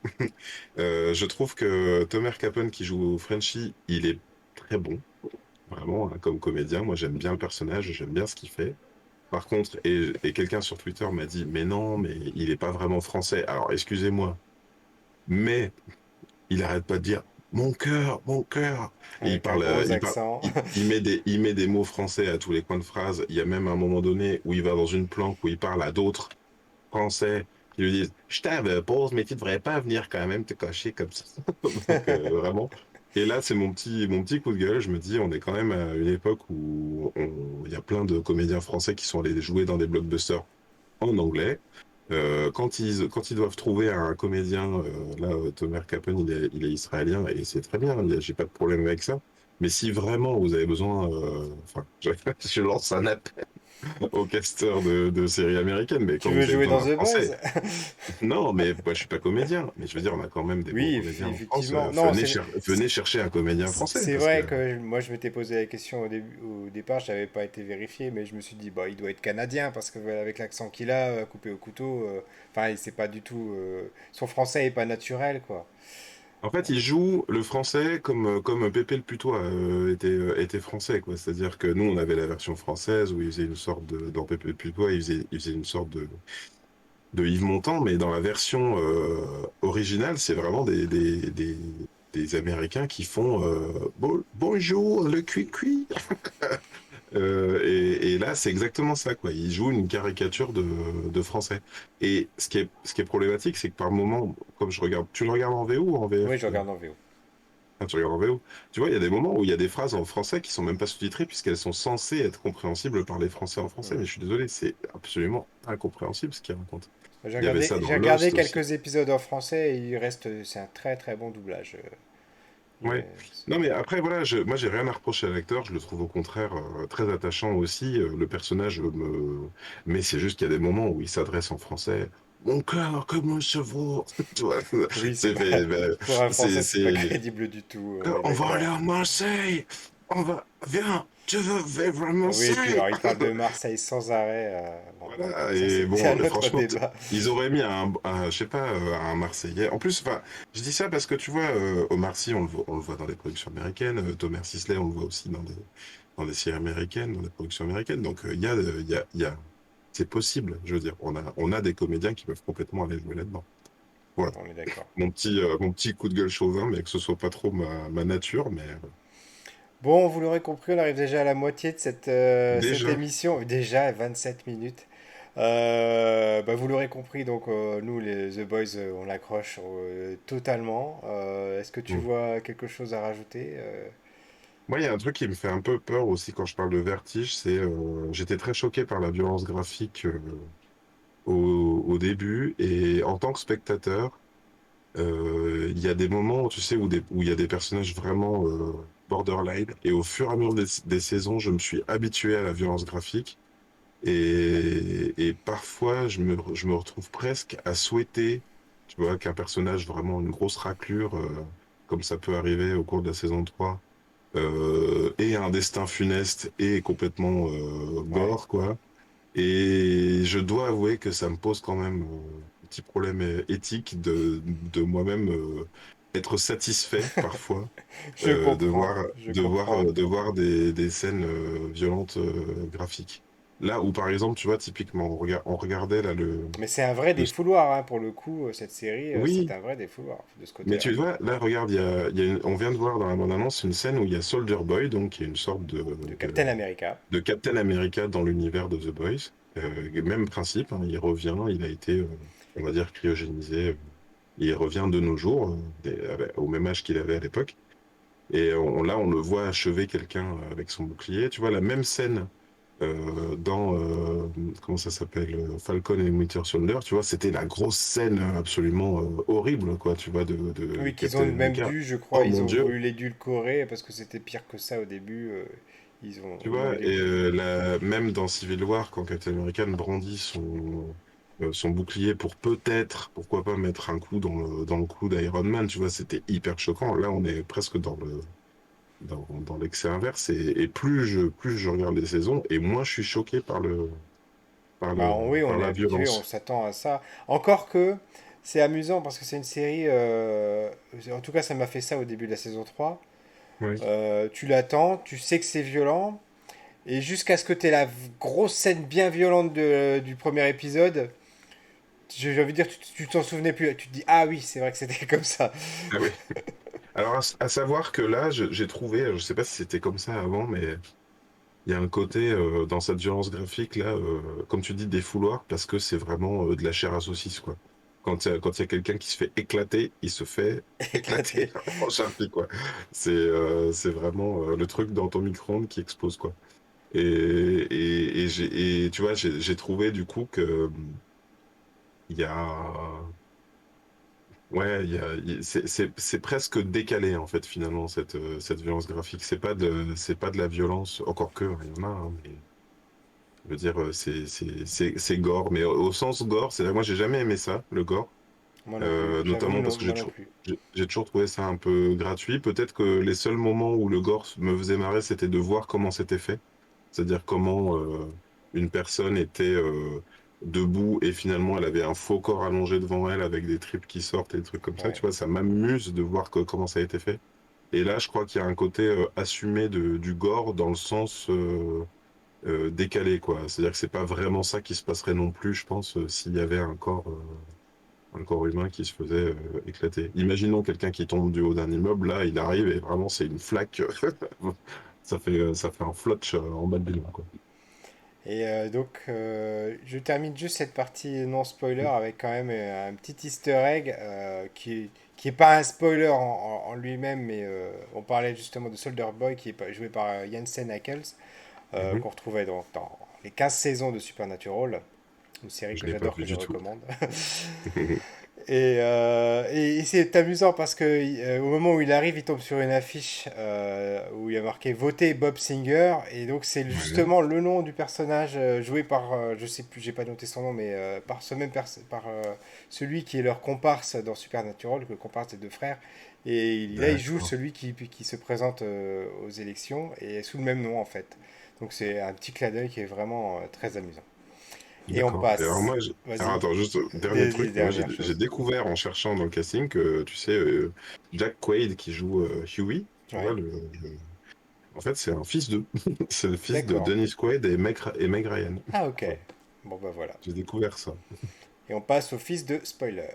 Je trouve que Tomer Capone qui joue Frenchie, il est très bon, vraiment, hein, comme comédien. Moi, j'aime bien le personnage, j'aime bien ce qu'il fait. Par contre, et quelqu'un sur Twitter m'a dit, mais non, mais il est pas vraiment français. Alors, excusez-moi, mais il arrête pas de dire mon cœur. Et Avec un gros accent. il met des mots français à tous les coins de phrase. Il y a même un moment donné où il va dans une planque où il parle à d'autres Français qui lui disent je pause, mais tu devrais pas venir quand même te cacher comme ça. Donc vraiment. Et là, c'est mon petit coup de gueule. Je me dis, on est quand même à une époque où il y a plein de comédiens français qui sont allés jouer dans des blockbusters en anglais. Quand ils doivent trouver un comédien, là, Tomer Capone, il est israélien et c'est très bien, j'ai pas de problème avec ça. Mais si vraiment vous avez besoin, enfin, je lance un appel. aux casteurs de séries américaines. Mais Tu quand veux vous avez jouer besoin dans d'un The Français, Boys? non, mais moi je suis pas comédien. Mais je veux dire, on a quand même des bons Oui, comédiens en France. effectivement. Non, Venez chercher un comédien français c'est parce que vrai que moi je m'étais posé la question au départ, je n'avais pas été vérifié, mais je me suis dit, bah, il doit être canadien parce que avec l'accent qu'il a, coupé au couteau, enfin, c'est pas du tout. Son français est pas naturel, quoi. en fait, il joue le français comme Pépé le Putois était français, quoi. C'est-à-dire que nous, on avait la version française où il faisait une sorte de, dans Pépé le Putois, il faisait une sorte de Yves Montand, mais dans la version originale, c'est vraiment des Américains qui font bonjour le cuit-cuit. Et là, c'est exactement ça, quoi. Il joue une caricature de français. Et ce qui est problématique, c'est que par moment, comme je regarde, tu le regardes en VO ou en Oui, VF, je toi? regarde en VO. Ah, tu regardes en VO. Tu vois, il y a des moments où il y a des phrases en français qui sont même pas sous-titrées puisqu'elles sont censées être compréhensibles par les Français en français. Hmm. Mais je suis désolé, c'est absolument incompréhensible ce qu'il raconte. Il y avait ça dans J'ai regardé Lost aussi. quelques épisodes en français et c'est un très très bon doublage. Ouais. Non, mais après, voilà, moi, j'ai rien à reprocher à l'acteur. Je le trouve au contraire très attachant aussi. Le personnage Mais c'est juste qu'il y a des moments où il s'adresse en français. Mon cœur comme un chevreau. Tu vois, Oui, c'est ben, pour un français, c'est pas c'est crédible du tout, on est on va aller d'accord. à Marseille. Viens, tu veux vivre à Oui, et puis Marseille. alors il parle de Marseille sans arrêt. Bon, bref, Voilà, ça et c'est bon, un autre franchement, débat. ils auraient mis je sais pas, un Marseillais. En plus, enfin, je dis ça parce que tu vois, Omar Sy, on le voit dans les productions américaines. Thomas Sisley, on le voit aussi dans des séries américaines, dans des productions américaines. Donc, c'est possible, je veux dire. On a des comédiens qui peuvent complètement aller jouer là-dedans. Voilà. On est d'accord. Mon petit coup de gueule chauvin, mais que ce soit pas trop ma nature, mais Bon, vous l'aurez compris, on arrive déjà à la moitié de cette déjà. émission. Déjà 27 minutes. Bah, vous l'aurez compris, donc nous, les The Boys, on l'accroche totalement. Est-ce que tu Hmm. vois quelque chose à rajouter Moi, il y a un truc qui me fait un peu peur aussi quand je parle de vertige, c'est j'étais très choqué par la violence graphique au début et en tant que spectateur, il y a des moments, tu sais, où il y a des personnages vraiment borderline et au fur et à mesure des saisons, je me suis habitué à la violence graphique et parfois je me retrouve presque à souhaiter, tu vois, qu'un personnage vraiment une grosse raclure, comme ça peut arriver au cours de la saison 3 et un destin funeste et complètement Ouais. gore, quoi. Et je dois avouer que ça me pose quand même un petit problème éthique de moi-même être satisfait parfois Je comprends. de voir des scènes violentes graphiques. Là où par exemple, tu vois, typiquement, on regardait là Mais c'est un vrai le... défouloir, hein, pour le coup, cette série, c'est Oui, un vrai défouloir de ce mais côté-là. tu vois, là, regarde, on vient de voir dans la bande-annonce une scène où il y a Soldier Boy, donc qui est une sorte De Captain America. de Captain America dans l'univers de The Boys. Même principe, hein, il revient, il a été, on va dire, cryogénisé. Il revient de nos jours, au même âge qu'il avait à l'époque. Et là, on le voit achever quelqu'un avec son bouclier. Tu vois, la même scène dans, comment ça s'appelle, Falcon et Winter Soldier, tu vois, c'était la grosse scène absolument horrible, quoi, tu vois, de Oui, qu'ils ont Captain même America. dû, je crois, Oh ils mon ont Dieu, voulu l'édulcorer parce que c'était pire que ça au début. tu Ils l'ont vois, et même dans Civil War, quand Captain America brandit son bouclier pour peut-être, pourquoi pas, mettre un coup dans le cou d'Iron Man, tu vois, c'était hyper choquant. Là, on est presque dans l'excès inverse, et plus je regarde les saisons, et moins je suis choqué Bah oui, on par est la habitué, on violence. s'attend à ça. Encore que c'est amusant parce que c'est une série, en tout cas ça m'a fait ça au début de la saison 3. Oui. Tu l'attends, tu sais que c'est violent, et jusqu'à ce que tu aies la grosse scène bien violente du premier épisode, j'ai envie de dire, tu t'en souvenais plus. Tu te dis, ah oui, c'est vrai que c'était comme ça. Ah oui. Alors, à savoir que là, j'ai trouvé, je sais pas si c'était comme ça avant, mais il y a un côté dans cette violence graphique là, comme tu dis, des fouloirs, parce que c'est vraiment de la chair à saucisse, quoi. Quand il y a quelqu'un qui se fait éclater, il se fait éclater Éclaté. en charpie, quoi. C'est vraiment le truc dans ton micro-ondes qui explose, quoi. Et tu vois, j'ai trouvé du coup que il y a, ouais, c'est presque décalé en fait finalement cette violence graphique. C'est pas de la violence, encore que il y en a, hein, Je veux dire, c'est gore, mais au sens gore, c'est moi j'ai jamais aimé ça, le gore. Moi non plus. J'avoue, Notamment non, parce que moi non plus. j'ai toujours trouvé ça un peu gratuit. Peut-être que les seuls moments où le gore me faisait marrer, c'était de voir comment c'était fait. C'est-à-dire comment une personne était debout et finalement elle avait un faux corps allongé devant elle avec des tripes qui sortent et des trucs comme ça. Tu Ouais. vois, ça m'amuse de voir comment ça a été fait. Et là, je crois qu'il y a un côté assumé du gore dans le sens décalé, quoi. C'est-à-dire que c'est pas vraiment ça qui se passerait non plus, je pense, s'il y avait un corps humain qui se faisait éclater. Imaginons quelqu'un qui tombe du haut d'un immeuble, là, il arrive et vraiment c'est une flaque. Ça fait un flotch en bas de l'élan, quoi. Et donc, je termine juste cette partie non spoiler avec quand même un petit easter egg qui est pas un spoiler en lui-même, mais on parlait justement de Soldier Boy qui est joué par Jensen Ackles, Mhm. qu'on retrouvait dans les 15 saisons de Supernatural, une série Je que l'ai pas j'adore, vu que je du tout. recommande. Et c'est amusant parce que au moment où il arrive, il tombe sur une affiche où il y a marqué Votez Bob Singer. Et donc, c'est Ouais. justement le nom du personnage joué par, je sais plus, j'ai pas noté son nom, mais par par celui qui est leur comparse dans Supernatural, le comparse des deux frères. Et là, il joue D'accord. celui qui se présente aux élections et sous le même nom en fait. Donc, c'est un petit clin d'œil qui est vraiment très amusant. Et on D'accord. Et alors passe. moi, alors Vas-y, attends, juste dernier des truc, moi dernières j'ai choses. découvert en cherchant dans le casting que, tu sais, Jack Quaid qui joue Huey, tu vois, Ouais, en fait c'est un fils d'eux. C'est le fils de d'accord. Dennis Quaid et Meg Ryan. Ah ok. Voilà, Bon bah voilà. j'ai découvert ça. Et on passe au fils de spoiler.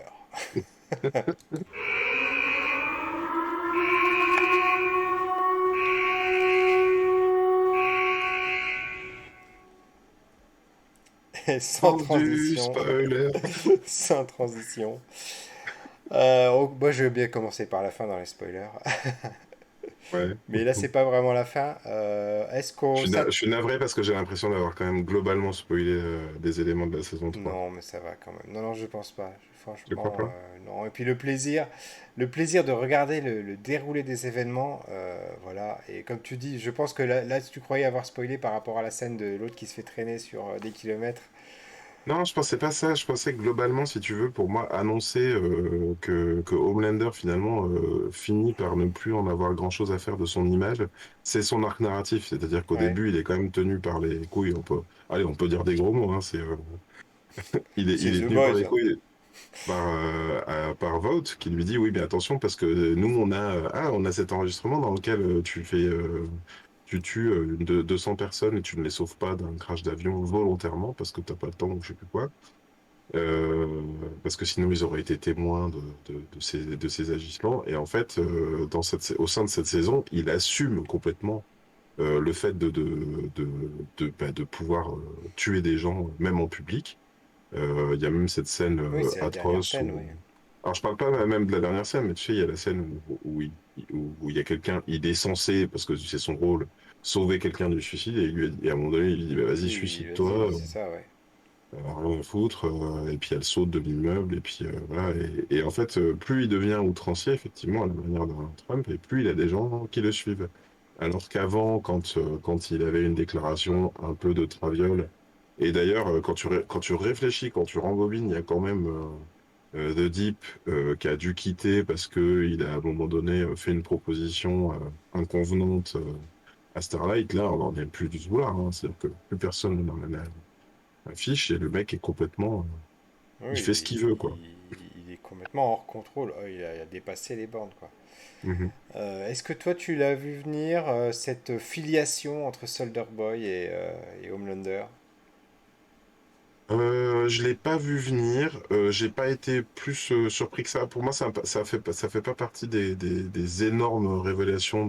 Et sans Oh du transition, spoiler. sans transition. Moi je vais bien commencer par la fin dans les spoilers. Ouais. Mais là c'est pas vraiment la fin. Est-ce qu'on Je ça... suis navré parce que j'ai l'impression d'avoir quand même globalement spoilé des éléments de la saison 3. Non mais ça va quand même. Non non je pense pas. Tu crois Franchement pas? non. Et puis le plaisir de regarder le déroulé des événements, voilà. Et comme tu dis, je pense que là tu croyais avoir spoilé par rapport à la scène de l'autre qui se fait traîner sur des kilomètres. Non, je pensais pas ça. Je pensais que globalement, si tu veux, pour moi, annoncer que Homelander finalement finit par ne plus en avoir grand-chose à faire de son image, c'est son arc narratif. C'est-à-dire qu'au Ouais. début, il est quand même tenu par les couilles. Allez, on peut dire des gros mots. Hein, C'est il est The tenu par Boys. les couilles par Vought qui lui dit oui, mais attention parce que nous, on a cet enregistrement dans lequel tu tues 200 personnes et tu ne les sauves pas d'un crash d'avion volontairement parce que t'as pas le temps ou je sais plus quoi. Parce que sinon ils auraient été témoins de ces agissements. Et en fait, au sein de cette saison, il assume complètement le fait de pouvoir tuer des gens, même en public. Il y a même cette scène Oui, c'est la dernière atroce scène, où... oui. Alors je parle pas même de la dernière scène, mais tu sais, il y a la scène où il y a quelqu'un, il est censé, parce que c'est son rôle, sauver quelqu'un du suicide, et, et à un moment donné, il lui dit, bah, vas-y, Oui, vas-y, suicide-toi, c'est ça, ouais. rien à foutre, et puis elle saute de l'immeuble, et puis voilà. Et en fait, plus il devient outrancier, effectivement, à la manière de Trump, et plus il a des gens qui le suivent. Alors qu'avant, quand il avait une déclaration un peu de traviole, et d'ailleurs, quand tu réfléchis, quand tu rembobines, il y a quand même The Deep qui a dû quitter parce que il a à un moment donné fait une proposition inconvenante à Starlight. Là, on n'en est plus du tout là. Hein. C'est-à-dire que plus personne n'en a affiche et le mec est complètement. Il Oui, fait ce qu'il veut, quoi. il est complètement hors contrôle. Il a dépassé les bornes, quoi. Mhm. Est-ce que toi, tu l'as vu venir, cette filiation entre Soldier Boy et Homelander? Je l'ai pas vu venir. J'ai pas été plus surpris que ça. Pour moi, ça fait pas partie des énormes révélations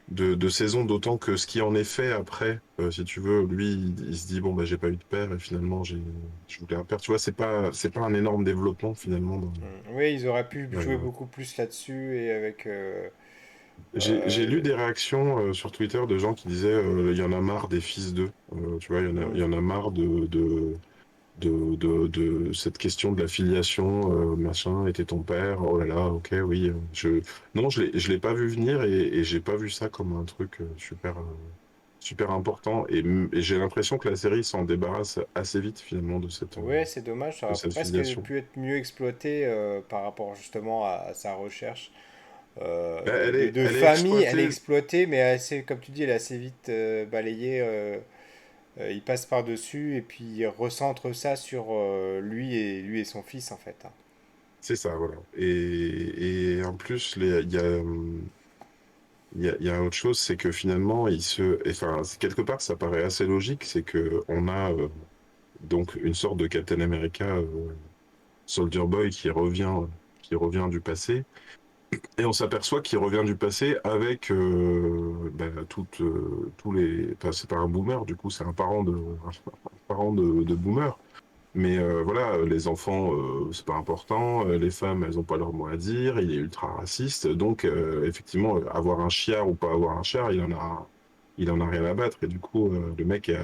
de saison, d'autant que ce qui en est fait après, si tu veux, lui, il se dit bon bah j'ai pas eu de père et finalement je voulais un père. Tu vois, c'est pas un énorme développement finalement. Oui, ils auraient pu jouer Euh, beaucoup plus là-dessus et avec. j'ai lu Euh, des réactions sur Twitter de gens qui disaient il y en a marre des fils d'eux. Tu vois, il hmm, y en a marre de cette question de la filiation, machin, était ton père, oh là là, ok, oui. Non, je l'ai pas vu venir et j'ai pas vu ça comme un truc super, super important. Et j'ai l'impression que la série s'en débarrasse assez vite finalement Ouais, c'est dommage, ça de aurait cette presque filiation. pu être mieux exploité par rapport justement à sa recherche. Bah, De elle est famille, elle est exploitée. exploitée, mais assez, comme tu dis, elle est assez vite balayée. Il passe par-dessus et puis il recentre ça sur lui et son fils en fait, hein. C'est ça, voilà. Et en plus, il y a autre chose, c'est que finalement, enfin, quelque part, ça paraît assez logique, c'est que on a donc une sorte de Captain America, Soldier Boy qui revient du passé, et on s'aperçoit qu'il revient du passé avec tous les. Enfin, c'est pas un boomer, du coup, c'est un parent de boomer. Mais voilà, les enfants, c'est pas important. Les femmes, elles ont pas leur mot à dire. Il est ultra raciste. Donc, effectivement, avoir un chiard ou pas avoir un chiard, il en a rien à battre. Et du coup, le mec est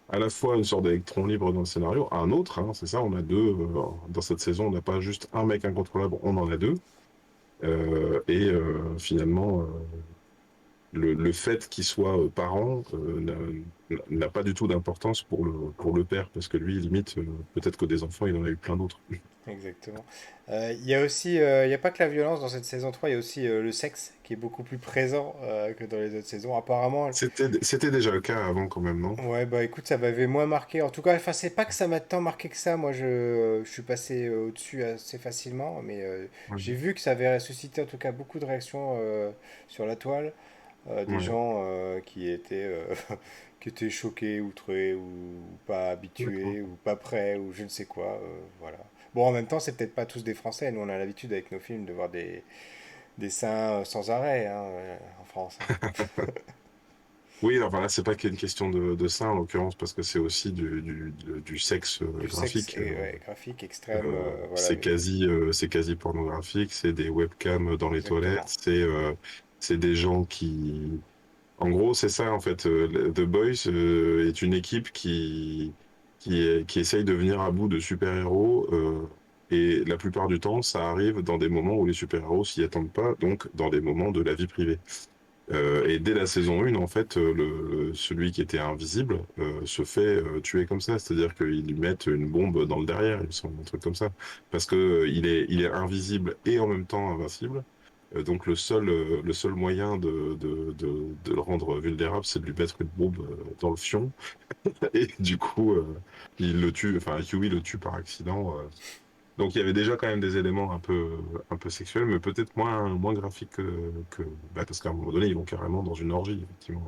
à la fois une sorte d'électron libre dans le scénario, un autre, hein, c'est ça, on a deux. Dans cette saison, on n'a pas juste un mec incontrôlable, on en a deux. Finalement, le fait qu'il soit parent n'a pas du tout d'importance pour le père, parce que lui, limite, peut-être que des enfants, il en a eu plein d'autres. Exactement. Il y a aussi, il y a pas que la violence dans cette saison 3, il y a aussi le sexe qui est beaucoup plus présent que dans les autres saisons. Apparemment, C'était déjà le cas avant quand même, non? ouais, bah écoute, ça m'avait moins marqué. En tout cas, enfin, c'est pas que ça m'a tant marqué que ça. Moi, je suis passé au-dessus assez facilement, mais Ouais. j'ai vu que ça avait suscité en tout cas beaucoup de réactions sur la toile. Des Ouais. gens qui étaient choqués, outrés, ou pas D'accord. habitués, ou pas prêts, ou je ne sais quoi. Voilà. Bon, en même temps, c'est peut-être pas tous des Français. Nous, on a l'habitude avec nos films de voir des seins sans arrêt hein, en France, hein. Oui, enfin là, c'est pas qu'une question de ça en l'occurrence, parce que c'est aussi du sexe Du sexe graphique. ouais, graphique extrême, voilà. C'est quasi pornographique, c'est des webcams dans les toilettes, Exactement. c'est des gens qui. En gros, c'est ça en fait. The Boys est une équipe qui essaye de venir à bout de super-héros. Et la plupart du temps, ça arrive dans des moments où les super-héros s'y attendent pas, donc dans des moments de la vie privée. Et dès la saison 1, en fait, celui qui était invisible se fait tuer comme ça. C'est-à-dire qu'ils lui mettent une bombe dans le derrière, il me semble, un truc comme ça. Parce que il est invisible et en même temps invincible. Donc le seul moyen de le rendre vulnérable, c'est de lui mettre une bombe dans le fion. Et du coup, il le tue, enfin Huey le tue par accident. Donc il y avait déjà quand même des éléments un peu sexuels, mais peut-être moins graphiques bah, parce qu'à un moment donné, ils vont carrément dans une orgie, effectivement.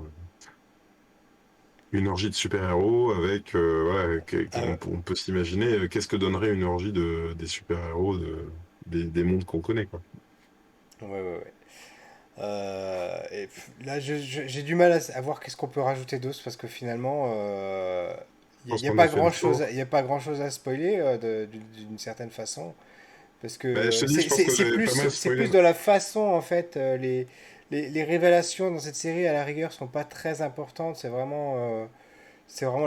Une orgie de super-héros avec, voilà, Ah, on peut s'imaginer qu'est-ce que donnerait une orgie des super-héros des mondes qu'on connaît, quoi. ouais, ouais, ouais. Là, j'ai du mal à voir qu'est-ce qu'on peut rajouter d'autre parce que finalement, Je pense y a qu'on a pas fait le grand-chose, tour. il y a pas grand-chose à spoiler d'une certaine façon. Parce Bah, je que te dis, je pense que j'avais pas mal c'est spoilé. plus dans la façon, en fait. Les révélations dans cette série, à la rigueur, sont pas très importantes. C'est vraiment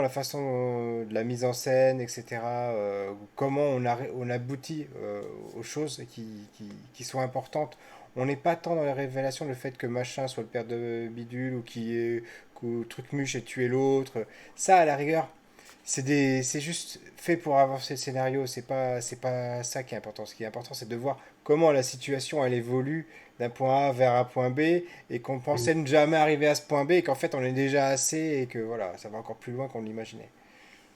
la façon de la mise en scène, etc. Comment on aboutit aux choses qui sont importantes. On n'est pas tant dans les révélations, le fait que machin soit le père de bidule ou que Trucmuche ait tué l'autre. Ça, à la rigueur, c'est juste fait pour avancer le scénario. C'est pas ça qui est important. Ce qui est important, c'est de voir comment la situation elle évolue d'un point A vers un point B et qu'on Mm. pensait ne jamais arriver à ce point B et qu'en fait on est déjà assez et que voilà, ça va encore plus loin qu'on l'imaginait.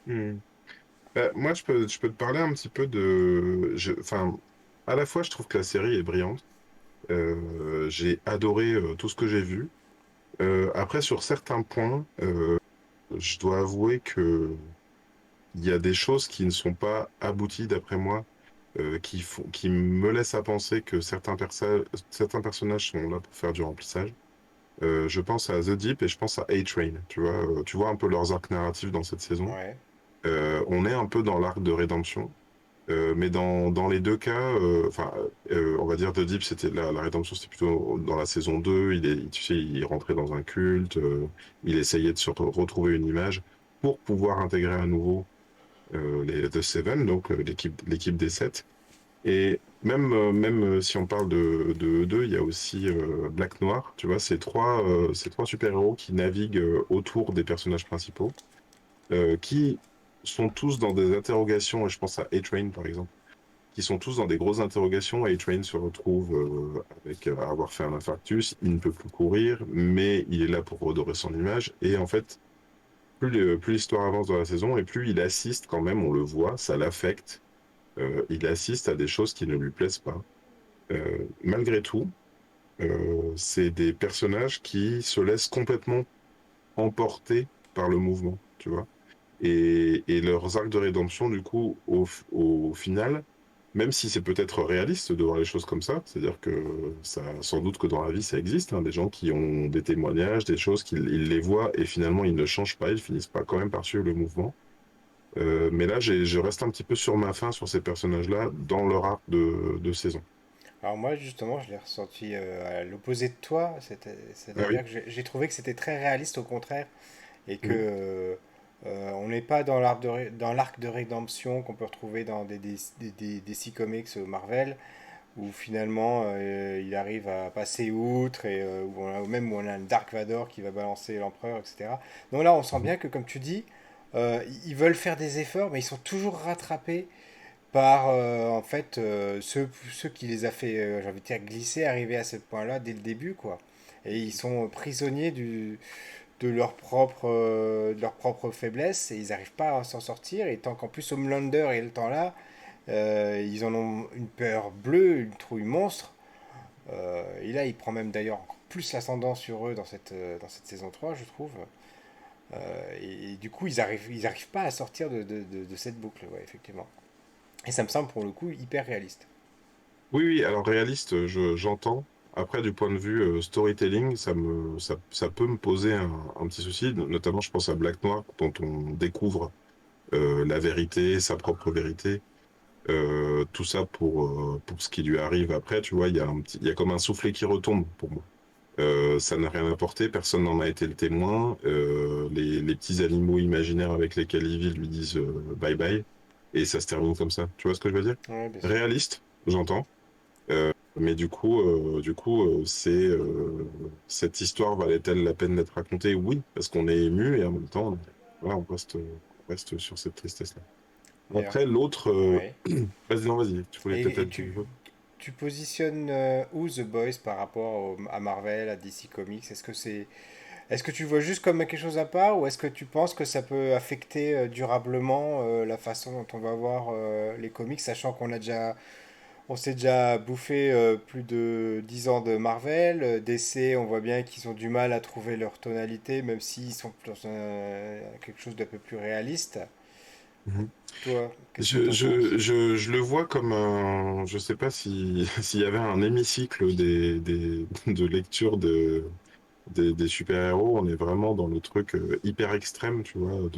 Mm. Bah, moi, je peux te parler un petit peu enfin, à la fois, je trouve que la série est brillante. J'ai adoré tout ce que j'ai vu. Après, sur certains points, je dois avouer que il y a des choses qui ne sont pas abouties d'après moi, qui me laissent à penser que certains personnages sont là pour faire du remplissage. Je pense à The Deep et je pense à A-Train. Tu vois un peu leurs arcs narratifs dans cette saison. Ouais. On est un peu dans l'arc de rédemption. Mais dans les deux cas, on va dire The Deep, c'était la rédemption, c'était plutôt dans la saison 2. Tu sais, il rentrait dans un culte, il essayait de se retrouver une image pour pouvoir intégrer à nouveau les The Seven, donc l'équipe des sept. même si on parle de eux deux, il y a aussi Black Noir, tu vois, ces trois super-héros qui naviguent autour des personnages principaux, qui sont tous dans des interrogations, et je pense à A-Train par exemple, qui sont tous dans des grosses interrogations. A-Train se retrouve avec avoir fait un infarctus, il ne peut plus courir, mais il est là pour redorer son image, et en fait, plus l'histoire avance dans la saison, et plus il assiste quand même, on le voit, ça l'affecte, il assiste à des choses qui ne lui plaisent pas. Malgré tout, c'est des personnages qui se laissent complètement emporter par le mouvement, tu vois. Et leurs arcs de rédemption, du coup, au final, même si c'est peut-être réaliste de voir les choses comme ça, c'est-à-dire que ça, sans doute que dans la vie ça existe, hein, des gens qui ont des témoignages, des choses qu'ils ils les voient et finalement ils ne changent pas, ils finissent pas quand même par suivre le mouvement. Mais là, je reste un petit peu sur ma faim sur ces personnages-là dans leur arc de saison. Alors moi justement, je l'ai ressenti à l'opposé de toi, Ah c'est-à-dire oui? que j'ai trouvé que c'était très réaliste au contraire, et que Mhm. on n'est pas dans dans l'arc de rédemption qu'on peut retrouver dans des DC Comics Marvel, où finalement il arrive à passer outre, et même où on a un Dark Vador qui va balancer l'empereur, etc. Donc là, on sent Mhm. bien que, comme tu dis, ils veulent faire des efforts, mais ils sont toujours rattrapés par en fait ceux qui les a fait, j'ai envie de dire, glisser, arriver à ce point-là dès le début, quoi. Et ils sont prisonniers de leur propre faiblesse, et ils n'arrivent pas à s'en sortir. Et tant qu'en plus Homelander est le temps là, ils en ont une peur bleue, une trouille monstre. Et là, il prend même d'ailleurs encore plus l'ascendant sur eux dans cette saison 3, je trouve. Et du coup, ils arrivent pas à sortir de cette boucle, ouais, effectivement. Et ça me semble pour le coup hyper réaliste. Oui, oui, alors réaliste, j'entends. Après, du point de vue storytelling, ça peut me poser un petit souci. Notamment, je pense à Black Noir, dont on découvre la vérité, sa propre vérité. Tout ça pour ce qui lui arrive après, tu vois, il y a comme un soufflet qui retombe pour moi. Ça n'a rien apporté, personne n'en a été le témoin. Les petits animaux imaginaires avec lesquels il vit lui disent bye bye, et ça se termine comme ça. Tu vois ce que je veux dire? Ouais, bien sûr. Réaliste, j'entends. Mais cette histoire valait-elle la peine d'être racontée? Oui, parce qu'on est ému et en même temps, voilà, on reste sur cette tristesse-là. Mais alors, Après, l'autre, ouais. vas-y, non, vas-y, tu voulais peut-être Et dire quelque chose. tu positionnes où The Boys par rapport à Marvel, à DC Comics? Est-ce que tu le vois juste comme quelque chose à part, ou est-ce que tu penses que ça peut affecter durablement la façon dont on va voir les comics, sachant on s'est déjà bouffé plus de 10 ans de Marvel. DC, on voit bien qu'ils ont du mal à trouver leur tonalité, même s'ils sont dans quelque chose d'un peu plus réaliste. Mhm. Toi, qu'est-ce que t'en penses? Je le vois comme un, je sais pas si, s'il y avait un hémicycle de lecture des super-héros, on est vraiment dans le truc hyper extrême, tu vois,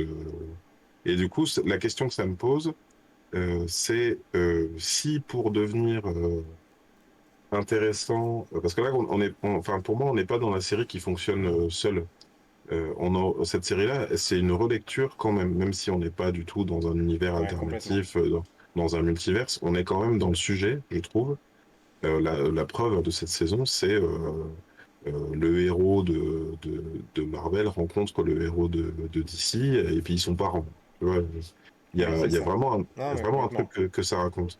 et du coup, la question que ça me pose, c'est si pour devenir intéressant, parce que là, enfin, pour moi, on n'est pas dans la série qui fonctionne seule. Cette série-là, c'est une relecture quand même, même si on n'est pas du tout dans un univers Ouais, complètement. alternatif, dans un multiverse, on est quand même dans le sujet, je trouve. La preuve de cette saison, c'est le héros de Marvel rencontre le héros de DC, et puis ils sont parents. Tu vois, Oui, c'est il y a ça. Non, mais vraiment un truc complètement. que ça raconte.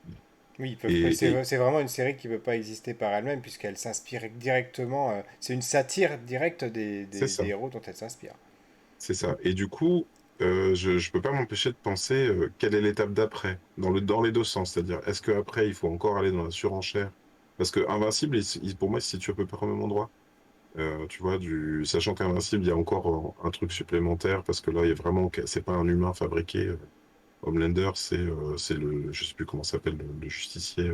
Oui, ils peuvent pas. Et C'est vraiment une série qui ne peut pas exister par elle-même, puisqu'elle s'inspire directement. C'est une satire directe c'est des ça. héros dont elle s'inspire. C'est ça. Et du coup, je peux pas m'empêcher de penser quelle est l'étape d'après, dans les deux sens. C'est-à-dire, est-ce qu'après, il faut encore aller dans la surenchère? Parce que Invincible, pour moi, il se situe à peu près au même endroit. Tu vois, sachant qu'Invincible, il y a encore un truc supplémentaire, parce que là, il y a vraiment, c'est pas un humain fabriqué. Homelander, c'est je sais plus comment s'appelle, le justicier,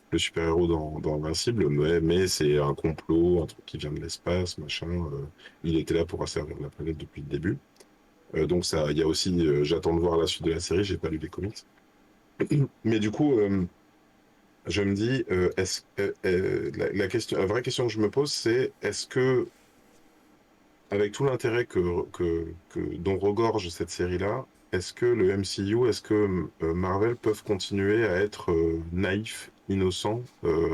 le super-héros dans Invincible, mais c'est un complot, un truc qui vient de l'espace, machin. Il était là pour asservir la planète depuis le début. Donc ça, il y a aussi, j'attends de voir la suite de la série, j'ai pas lu les comics. Mais du coup, je me dis, la vraie question que je me pose, c'est est-ce que, avec tout l'intérêt dont regorge cette série-là, est-ce que le MCU, est-ce que Marvel peuvent continuer à être naïfs innocent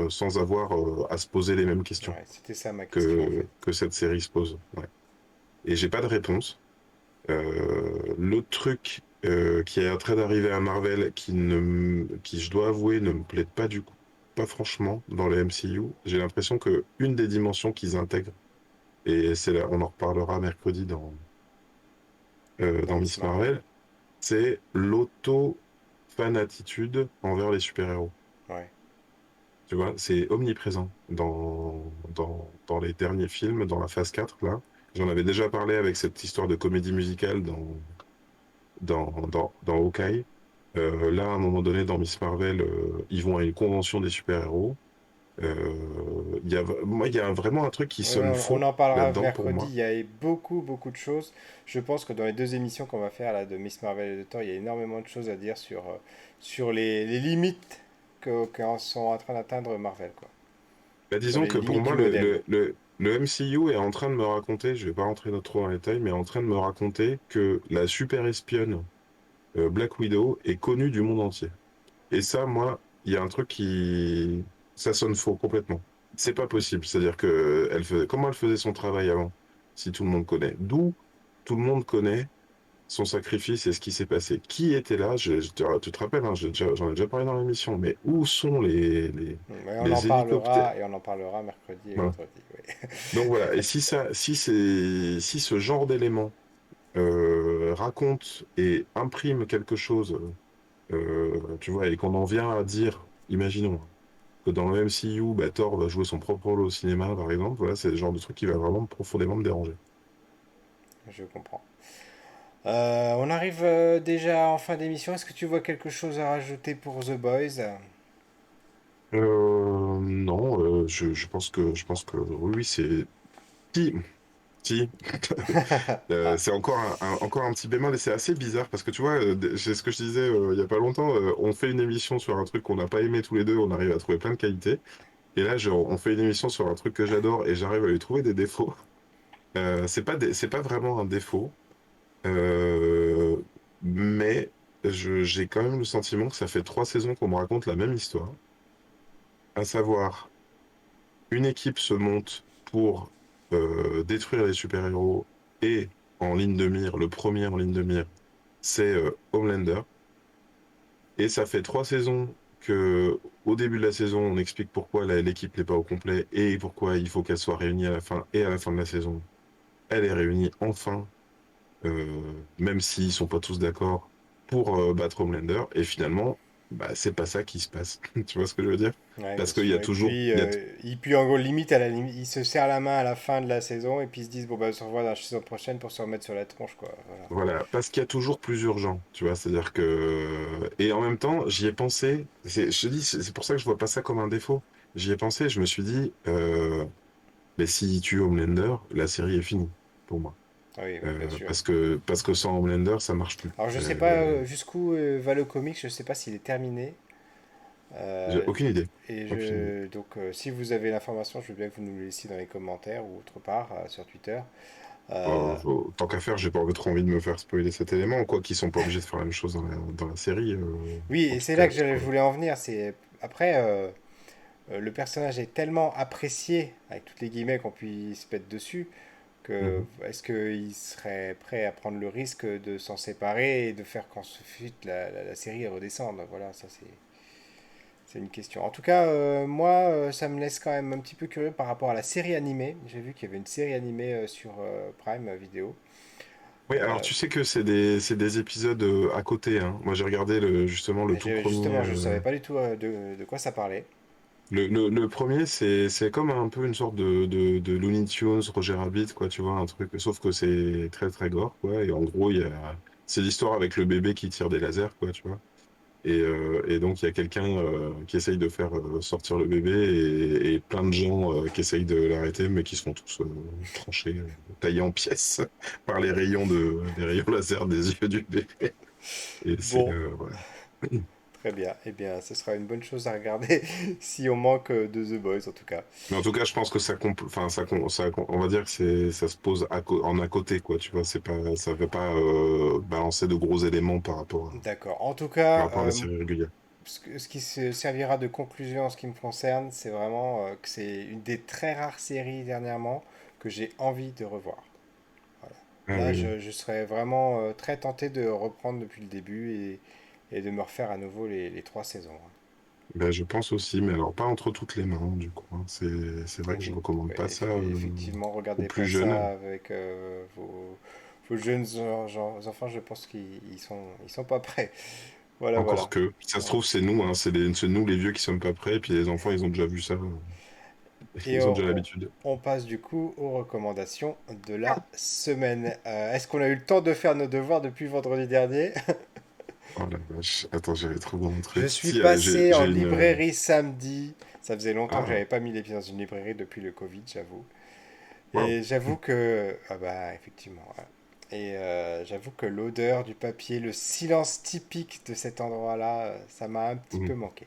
sans avoir à se poser les mêmes questions Ouais, c'était ça ma question en fait. que cette série se pose. Ouais. Et j'ai pas de réponse. L'autre truc qui est en train d'arriver à Marvel, qui je dois avouer ne me plaît pas du coup, pas franchement dans le MCU. J'ai l'impression que une des dimensions qu'ils intègrent, et c'est là, on en reparlera mercredi Dans dans Miss Miss Marvel. Marvel, c'est l'auto-fanatitude envers les super-héros. Ouais. Tu vois, c'est omniprésent dans les derniers films, dans la phase 4 là. J'en avais déjà parlé avec cette histoire de comédie musicale dans Hawkeye. Là, à un moment donné, dans Miss Marvel, ils vont à une convention des super-héros. Moi, il y a vraiment un truc qui Ouais, sonne on faux en parlera là-dedans pour mercredi. moi. Il y a beaucoup, beaucoup de choses. Je pense que dans les deux émissions qu'on va faire là, de Miss Marvel et de Thor, il y a énormément de choses à dire sur les limites qu'en sont en train d'atteindre Marvel, quoi. Bah, Sur disons les que pour limites du moi, modèle. le MCU est en train de me raconter, je vais pas rentrer trop dans les détails, mais est en train de me raconter que la super espionne Black Widow est connue du monde entier. Et ça, moi, il y a un truc qui... Ça sonne faux complètement. C'est pas possible. C'est-à-dire que comment elle faisait son travail avant, si tout le monde connaît. D'où tout le monde connaît son sacrifice et ce qui s'est passé. Qui était là? Tu te rappelles, hein, j'en ai déjà parlé dans l'émission, mais où sont Ouais, les hélicoptères? et on en parlera mercredi et Voilà. vendredi. Oui. Donc voilà. Et si ce genre d'élément raconte et imprime quelque chose, tu vois, et qu'on en vient à dire, imaginons, que dans le MCU, bah, Thor va jouer son propre rôle au cinéma, par exemple. Voilà, c'est le genre de truc qui va vraiment profondément me déranger. Je comprends. On arrive déjà en fin d'émission. Est-ce que tu vois quelque chose à rajouter pour The Boys? Non, je pense que oui, oui, c'est si, si. Ah, C'est encore encore un petit bémol et c'est assez bizarre parce que tu vois, c'est ce que je disais il y a pas longtemps. On fait une émission sur un truc qu'on n'a pas aimé tous les deux, on arrive à trouver plein de qualités. Et là, on fait une émission sur un truc que j'adore et j'arrive à lui trouver des défauts. C'est pas vraiment un défaut. Euh, mais j'ai quand même le sentiment que ça fait 3 saisons qu'on me raconte la même histoire, à savoir une équipe se monte pour détruire les super-héros et en ligne de mire, le premier en ligne de mire, c'est Homelander. Et ça fait 3 saisons que au début de la saison, on explique pourquoi l'équipe n'est pas au complet et pourquoi il faut qu'elle soit réunie à la fin et à la fin de la saison. Elle est réunie enfin même s'ils sont pas tous d'accord, pour battre Homelander. Et finalement, bah, c'est pas ça qui se passe. Tu vois ce que je veux dire? ouais, bien Parce qu'il y a sûr. Et toujours, puis, en gros, limite, à la limite, ils se serrent la main à la fin de la saison et puis ils se disent, bon, bah, on se revoit dans la saison prochaine pour se remettre sur la tronche, quoi. Voilà. voilà, parce qu'il y a toujours plus urgent. Tu vois, c'est-à-dire que, et en même temps, j'y ai pensé. Je te dis, c'est pour ça que je vois pas ça comme un défaut. J'y ai pensé. Je me suis dit, mais s'il tue Homelander, la série est finie pour moi. Oui, oui, bien sûr. Parce que sans Homelander, ça marche plus. Alors, je sais pas jusqu'où va le comic, je sais pas s'il est terminé. J'ai Euh, aucune idée. et Aucune idée. donc, si vous avez l'information, je veux bien que vous nous le laissiez dans les commentaires ou autre part sur Twitter. Euh, Tant qu'à faire, j'ai pas trop envie de me faire spoiler cet élément, quoi qu'ils sont pas obligés de faire la même chose dans la série. oui, En et tout c'est là cas, que c'est je pas... voulais en venir. C'est après, le personnage est tellement apprécié, avec toutes les guillemets qu'on puisse mettre dessus, que Mhm. est-ce qu'il serait prêt à prendre le risque de s'en séparer et de faire qu'ensuite la série redescende? Voilà, ça c'est une question. En tout cas, moi, ça me laisse quand même un petit peu curieux par rapport à la série animée. J'ai vu qu'il y avait une série animée sur Prime Video. Oui, alors Euh, tu sais que c'est des épisodes à côté, hein. Moi, j'ai regardé justement le tout premier. Justement, je savais pas du tout de quoi ça parlait. Le premier, c'est comme un peu une sorte de Looney Tunes, Roger Rabbit, quoi, tu vois, un truc. Sauf que c'est très très gore, quoi. Et en gros, c'est l'histoire avec le bébé qui tire des lasers, quoi, tu vois. Et donc, il y a quelqu'un qui essaye de faire sortir le bébé et plein de gens qui essayent de l'arrêter, mais qui se font tous tranchés, taillés en pièces par les rayons laser des yeux du bébé. Et c'est, Bon, voilà. très bien. Eh bien, ce sera une bonne chose à regarder si on manque de The Boys, en tout cas. Mais en tout cas, je pense que enfin, on va dire que ça se pose en à côté, quoi, tu vois, ça va pas balancer de gros éléments D'accord. par rapport à la série régulière. ce qui se servira de conclusion en ce qui me concerne, c'est vraiment que c'est une des très rares séries dernièrement que j'ai envie de revoir. Voilà. Ah Là, oui, je serais vraiment très tenté de reprendre depuis le début et de me refaire à nouveau les trois saisons, hein. ben, je pense aussi, mais alors pas entre toutes les mains, du coup, hein. C'est vrai que je Oui, recommande ouais, pas ça effectivement, aux regardez plus pas jeunes. ça avec vos jeunes enfants, je pense ils sont pas prêts. Voilà, Encore voilà. que, ça se Ouais. trouve, c'est nous, hein, c'est nous les vieux qui sommes pas prêts, et puis les enfants, ils ont déjà vu ça, Et ils ont déjà l'habitude. on passe du coup aux recommandations de la semaine. Est-ce qu'on a eu le temps de faire nos devoirs depuis vendredi dernier? Oh la vache, attends, j'avais trop mon Je truc. suis Si, passé en j'ai une... librairie samedi. Ça faisait longtemps que Ah, j'avais pas mis les pieds dans une librairie depuis le Covid, j'avoue. waouh. Et j'avoue que... Ah bah, effectivement. Ouais. Et j'avoue que l'odeur du papier, le silence typique de cet endroit-là, ça m'a un petit peu Mhm. manqué.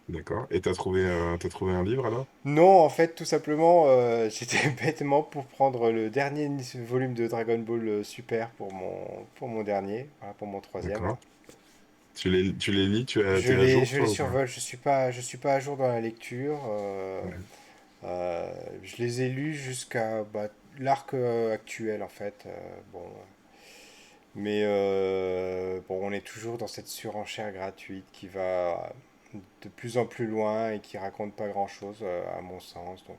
D'accord. Et t'as trouvé un livre alors? Non, en fait, tout simplement, j'étais bêtement pour prendre le dernier volume de Dragon Ball Super pour mon dernier, voilà, pour mon troisième. D'accord. Tu les lis, t'es à jour Je les toi ou pas? survole, je suis pas à jour dans la lecture. Ouais. Je les ai lus jusqu'à bah, l'arc actuel, en fait. Bon, mais bon, on est toujours dans cette surenchère gratuite qui va de plus en plus loin et qui raconte pas grand-chose, à mon sens. Donc,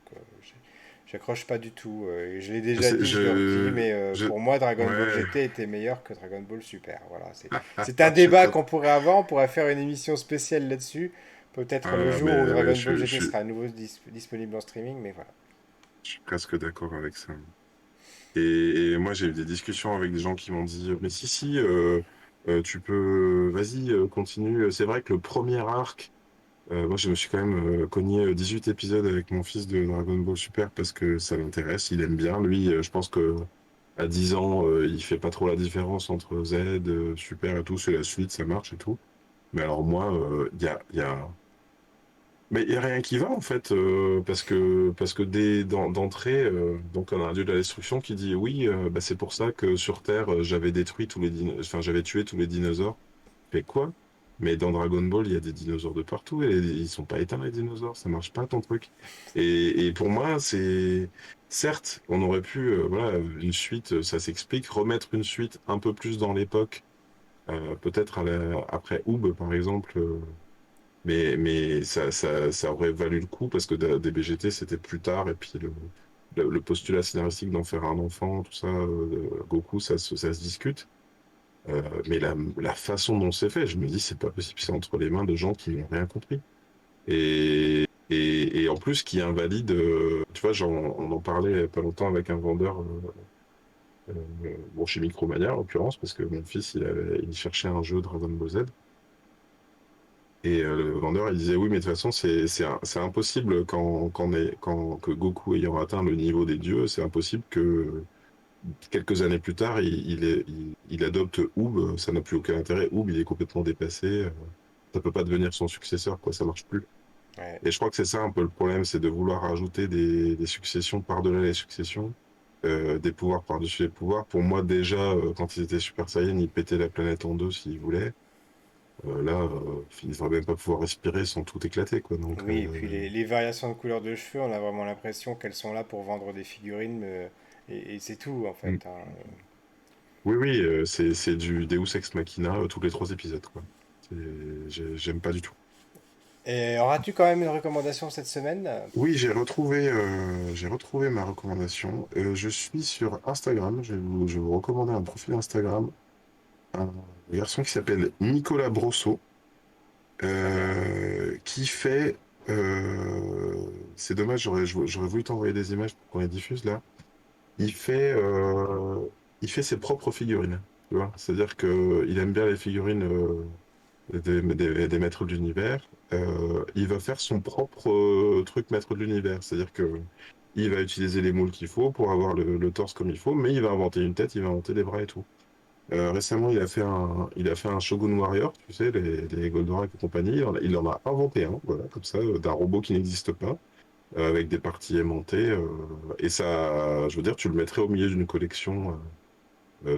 j'accroche pas du tout. Et je l'ai déjà dit, je le redis, mais pour moi, Dragon Ball Ouais. GT était meilleur que Dragon Ball Super. Voilà, c'est un Je suis débat presque... qu'on pourrait avoir. On pourrait faire une émission spéciale là-dessus. Peut-être le Ah, jour où mais ouais, Dragon Ball GT sera à nouveau disponible en streaming, mais voilà. je suis presque d'accord avec ça. Et moi, j'ai eu des discussions avec des gens qui m'ont dit, mais si, tu peux, vas-y, continue. C'est vrai que le premier arc, moi, je me suis quand même cogné 18 épisodes avec mon fils de Dragon Ball Super parce que ça l'intéresse, il aime bien. Lui, je pense que à 10 ans, il fait pas trop la différence entre Z, Super et tout, c'est la suite, ça marche et tout. Mais alors moi, il y a mais il n'y a rien qui va en fait, parce que d'entrée, donc on a un dieu de la destruction qui dit oui, bah, c'est pour ça que sur Terre j'avais détruit enfin j'avais tué tous les dinosaures. Mais quoi? Mais dans Dragon Ball, il y a des dinosaures de partout et ils sont pas éteints les dinosaures, ça marche pas ton truc. Et pour moi, c'est certes, on aurait pu, voilà, une suite, ça s'explique, remettre une suite un peu plus dans l'époque, peut-être après Oob par exemple. Mais ça aurait valu le coup parce que DBGT, c'était plus tard. Et puis le postulat scénaristique d'en faire un enfant, tout ça, Goku, ça se discute. Mais la façon dont c'est fait, je me dis, c'est pas possible. C'est entre les mains de gens qui n'ont rien compris. Et en plus, qui invalide, tu vois, on en parlait il y a pas longtemps avec un vendeur, bon, chez Micromania en l'occurrence, parce que mon fils, il cherchait un jeu Dragon Ball Z. Et le vendeur, il disait oui, mais de toute façon, c'est impossible que Goku ayant atteint le niveau des dieux, c'est impossible que quelques années plus tard, il adopte Oob. Ça n'a plus aucun intérêt. Oob, il est complètement dépassé. Ça peut pas devenir son successeur, quoi. Ça marche plus. Ouais. Et je crois que c'est ça un peu le problème, c'est de vouloir rajouter des successions par-delà les successions, des pouvoirs par-dessus les pouvoirs. Pour moi, déjà, quand ils étaient Super Saiyan, ils pétaient la planète en deux s'ils voulaient. Là, ils ne devraient même pas pouvoir respirer sans tout éclater, quoi. Donc, Oui, et puis les variations de couleur de cheveux, on a vraiment l'impression qu'elles sont là pour vendre des figurines, et c'est tout en mm. fait, hein. Oui, oui, c'est du Deus Ex Machina tous les 3 épisodes, quoi. J'aime pas du tout. Et auras-tu quand même une recommandation cette semaine? Oui, j'ai retrouvé ma recommandation. Je suis sur Instagram. Je vais vous recommander un profil Instagram. Un garçon qui s'appelle Nicolas Brosso, Très bien. qui fait. C'est dommage, j'aurais voulu t'envoyer des images pour qu'on les diffuse là. Il fait, euh, il fait ses propres figurines. Tu vois? C'est-à-dire que il aime bien les figurines des maîtres de l'univers. Il va faire son propre truc maître de l'univers. C'est-à-dire que il va utiliser les moules qu'il faut pour avoir le torse comme il faut, mais il va inventer une tête, il va inventer des bras et tout. Récemment, il a fait un Shogun Warrior, tu sais, les Goldorak et compagnie. Il en a inventé un, voilà, comme ça, d'un robot qui n'existe pas, avec des parties aimantées. Et ça, je veux dire, tu le mettrais au milieu d'une collection,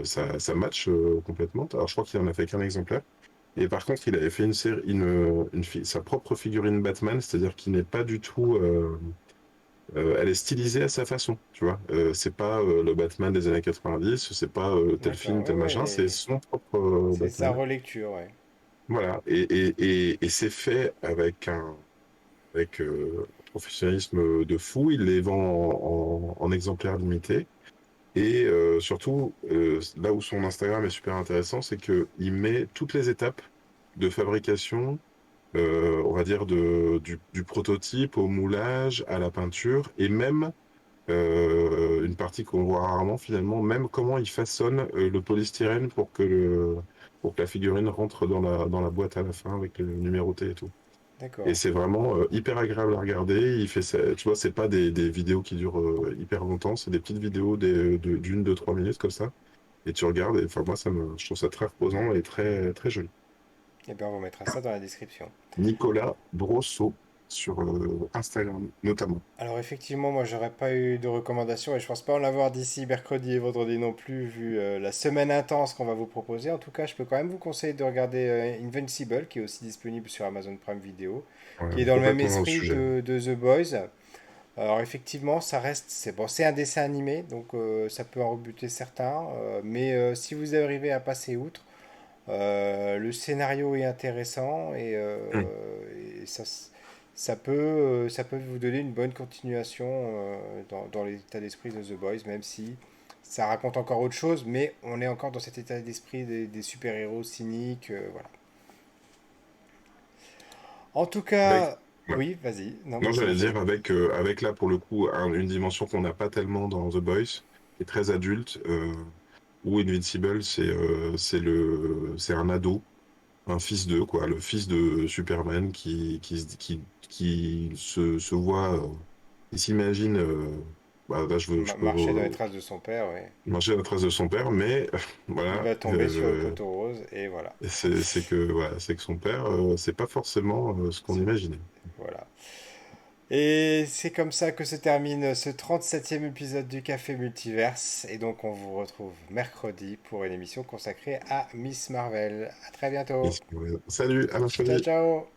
ça match complètement. Alors, je crois qu'il en a fait qu'un exemplaire. Et par contre, il avait fait une série, sa propre figurine Batman, c'est-à-dire qu'il n'est pas du tout. Elle est stylisée à sa façon, tu vois. C'est pas le Batman des années 90, c'est pas tel film, D'accord, ouais, tel machin, c'est ouais. son propre C'est sa Batman. relecture, ouais. Voilà. Et c'est fait avec un professionnalisme de fou. Il les vend en exemplaires limités. Et surtout, là où son Instagram est super intéressant, c'est qu'il met toutes les étapes de fabrication, on va dire du prototype au moulage, à la peinture, et même une partie qu'on voit rarement finalement, même comment il façonne le polystyrène pour que la figurine rentre dans la boîte à la fin avec le numéroté et tout. Et D'accord. c'est vraiment hyper agréable à regarder. Il fait ça, tu vois, c'est pas des vidéos qui durent hyper longtemps, c'est des petites vidéos d'une, deux, trois minutes comme ça. Et tu regardes, et enfin moi je trouve ça très reposant et très très joli. Eh bien, on mettra ça dans la description. Nicolas Brosso sur Instagram notamment. Alors effectivement, moi j'aurais pas eu de recommandations et je pense pas en avoir d'ici mercredi et vendredi non plus vu la semaine intense qu'on va vous proposer. En tout cas, je peux quand même vous conseiller de regarder Invincible qui est aussi disponible sur Amazon Prime Video, Ouais, qui est dans le même complètement dans le esprit sujet. de The Boys. Alors effectivement, ça reste, c'est bon, c'est un dessin animé, donc ça peut en rebuter certains, mais si vous arrivez à passer outre, le scénario est intéressant Hum. et ça peut vous donner une bonne continuation dans l'état d'esprit de The Boys, même si ça raconte encore autre chose, mais on est encore dans cet état d'esprit des super-héros cyniques, voilà. En tout Avec, cas, ouais. oui, vas-y. Non, Non, vas-y, j'allais enchaîne. dire avec là pour le coup une dimension qu'on n'a pas tellement dans The Boys, qui est très adulte, où Invincible c'est un ado, un fils d'eux quoi, le fils de Superman qui se voit, il s'imagine, bah, là je peux Marcher dans les traces de son père, ouais. marcher à la trace de son père, mais Il voilà, va tomber sur le poteau rose et voilà. c'est que son père, c'est pas forcément ce qu'on imaginait. Voilà. Et c'est comme ça que se termine ce 37e épisode du Café Multiverse. Et donc on vous retrouve mercredi pour une émission consacrée à Miss Marvel. À très bientôt. Salut, à Ciao mercredi. ciao.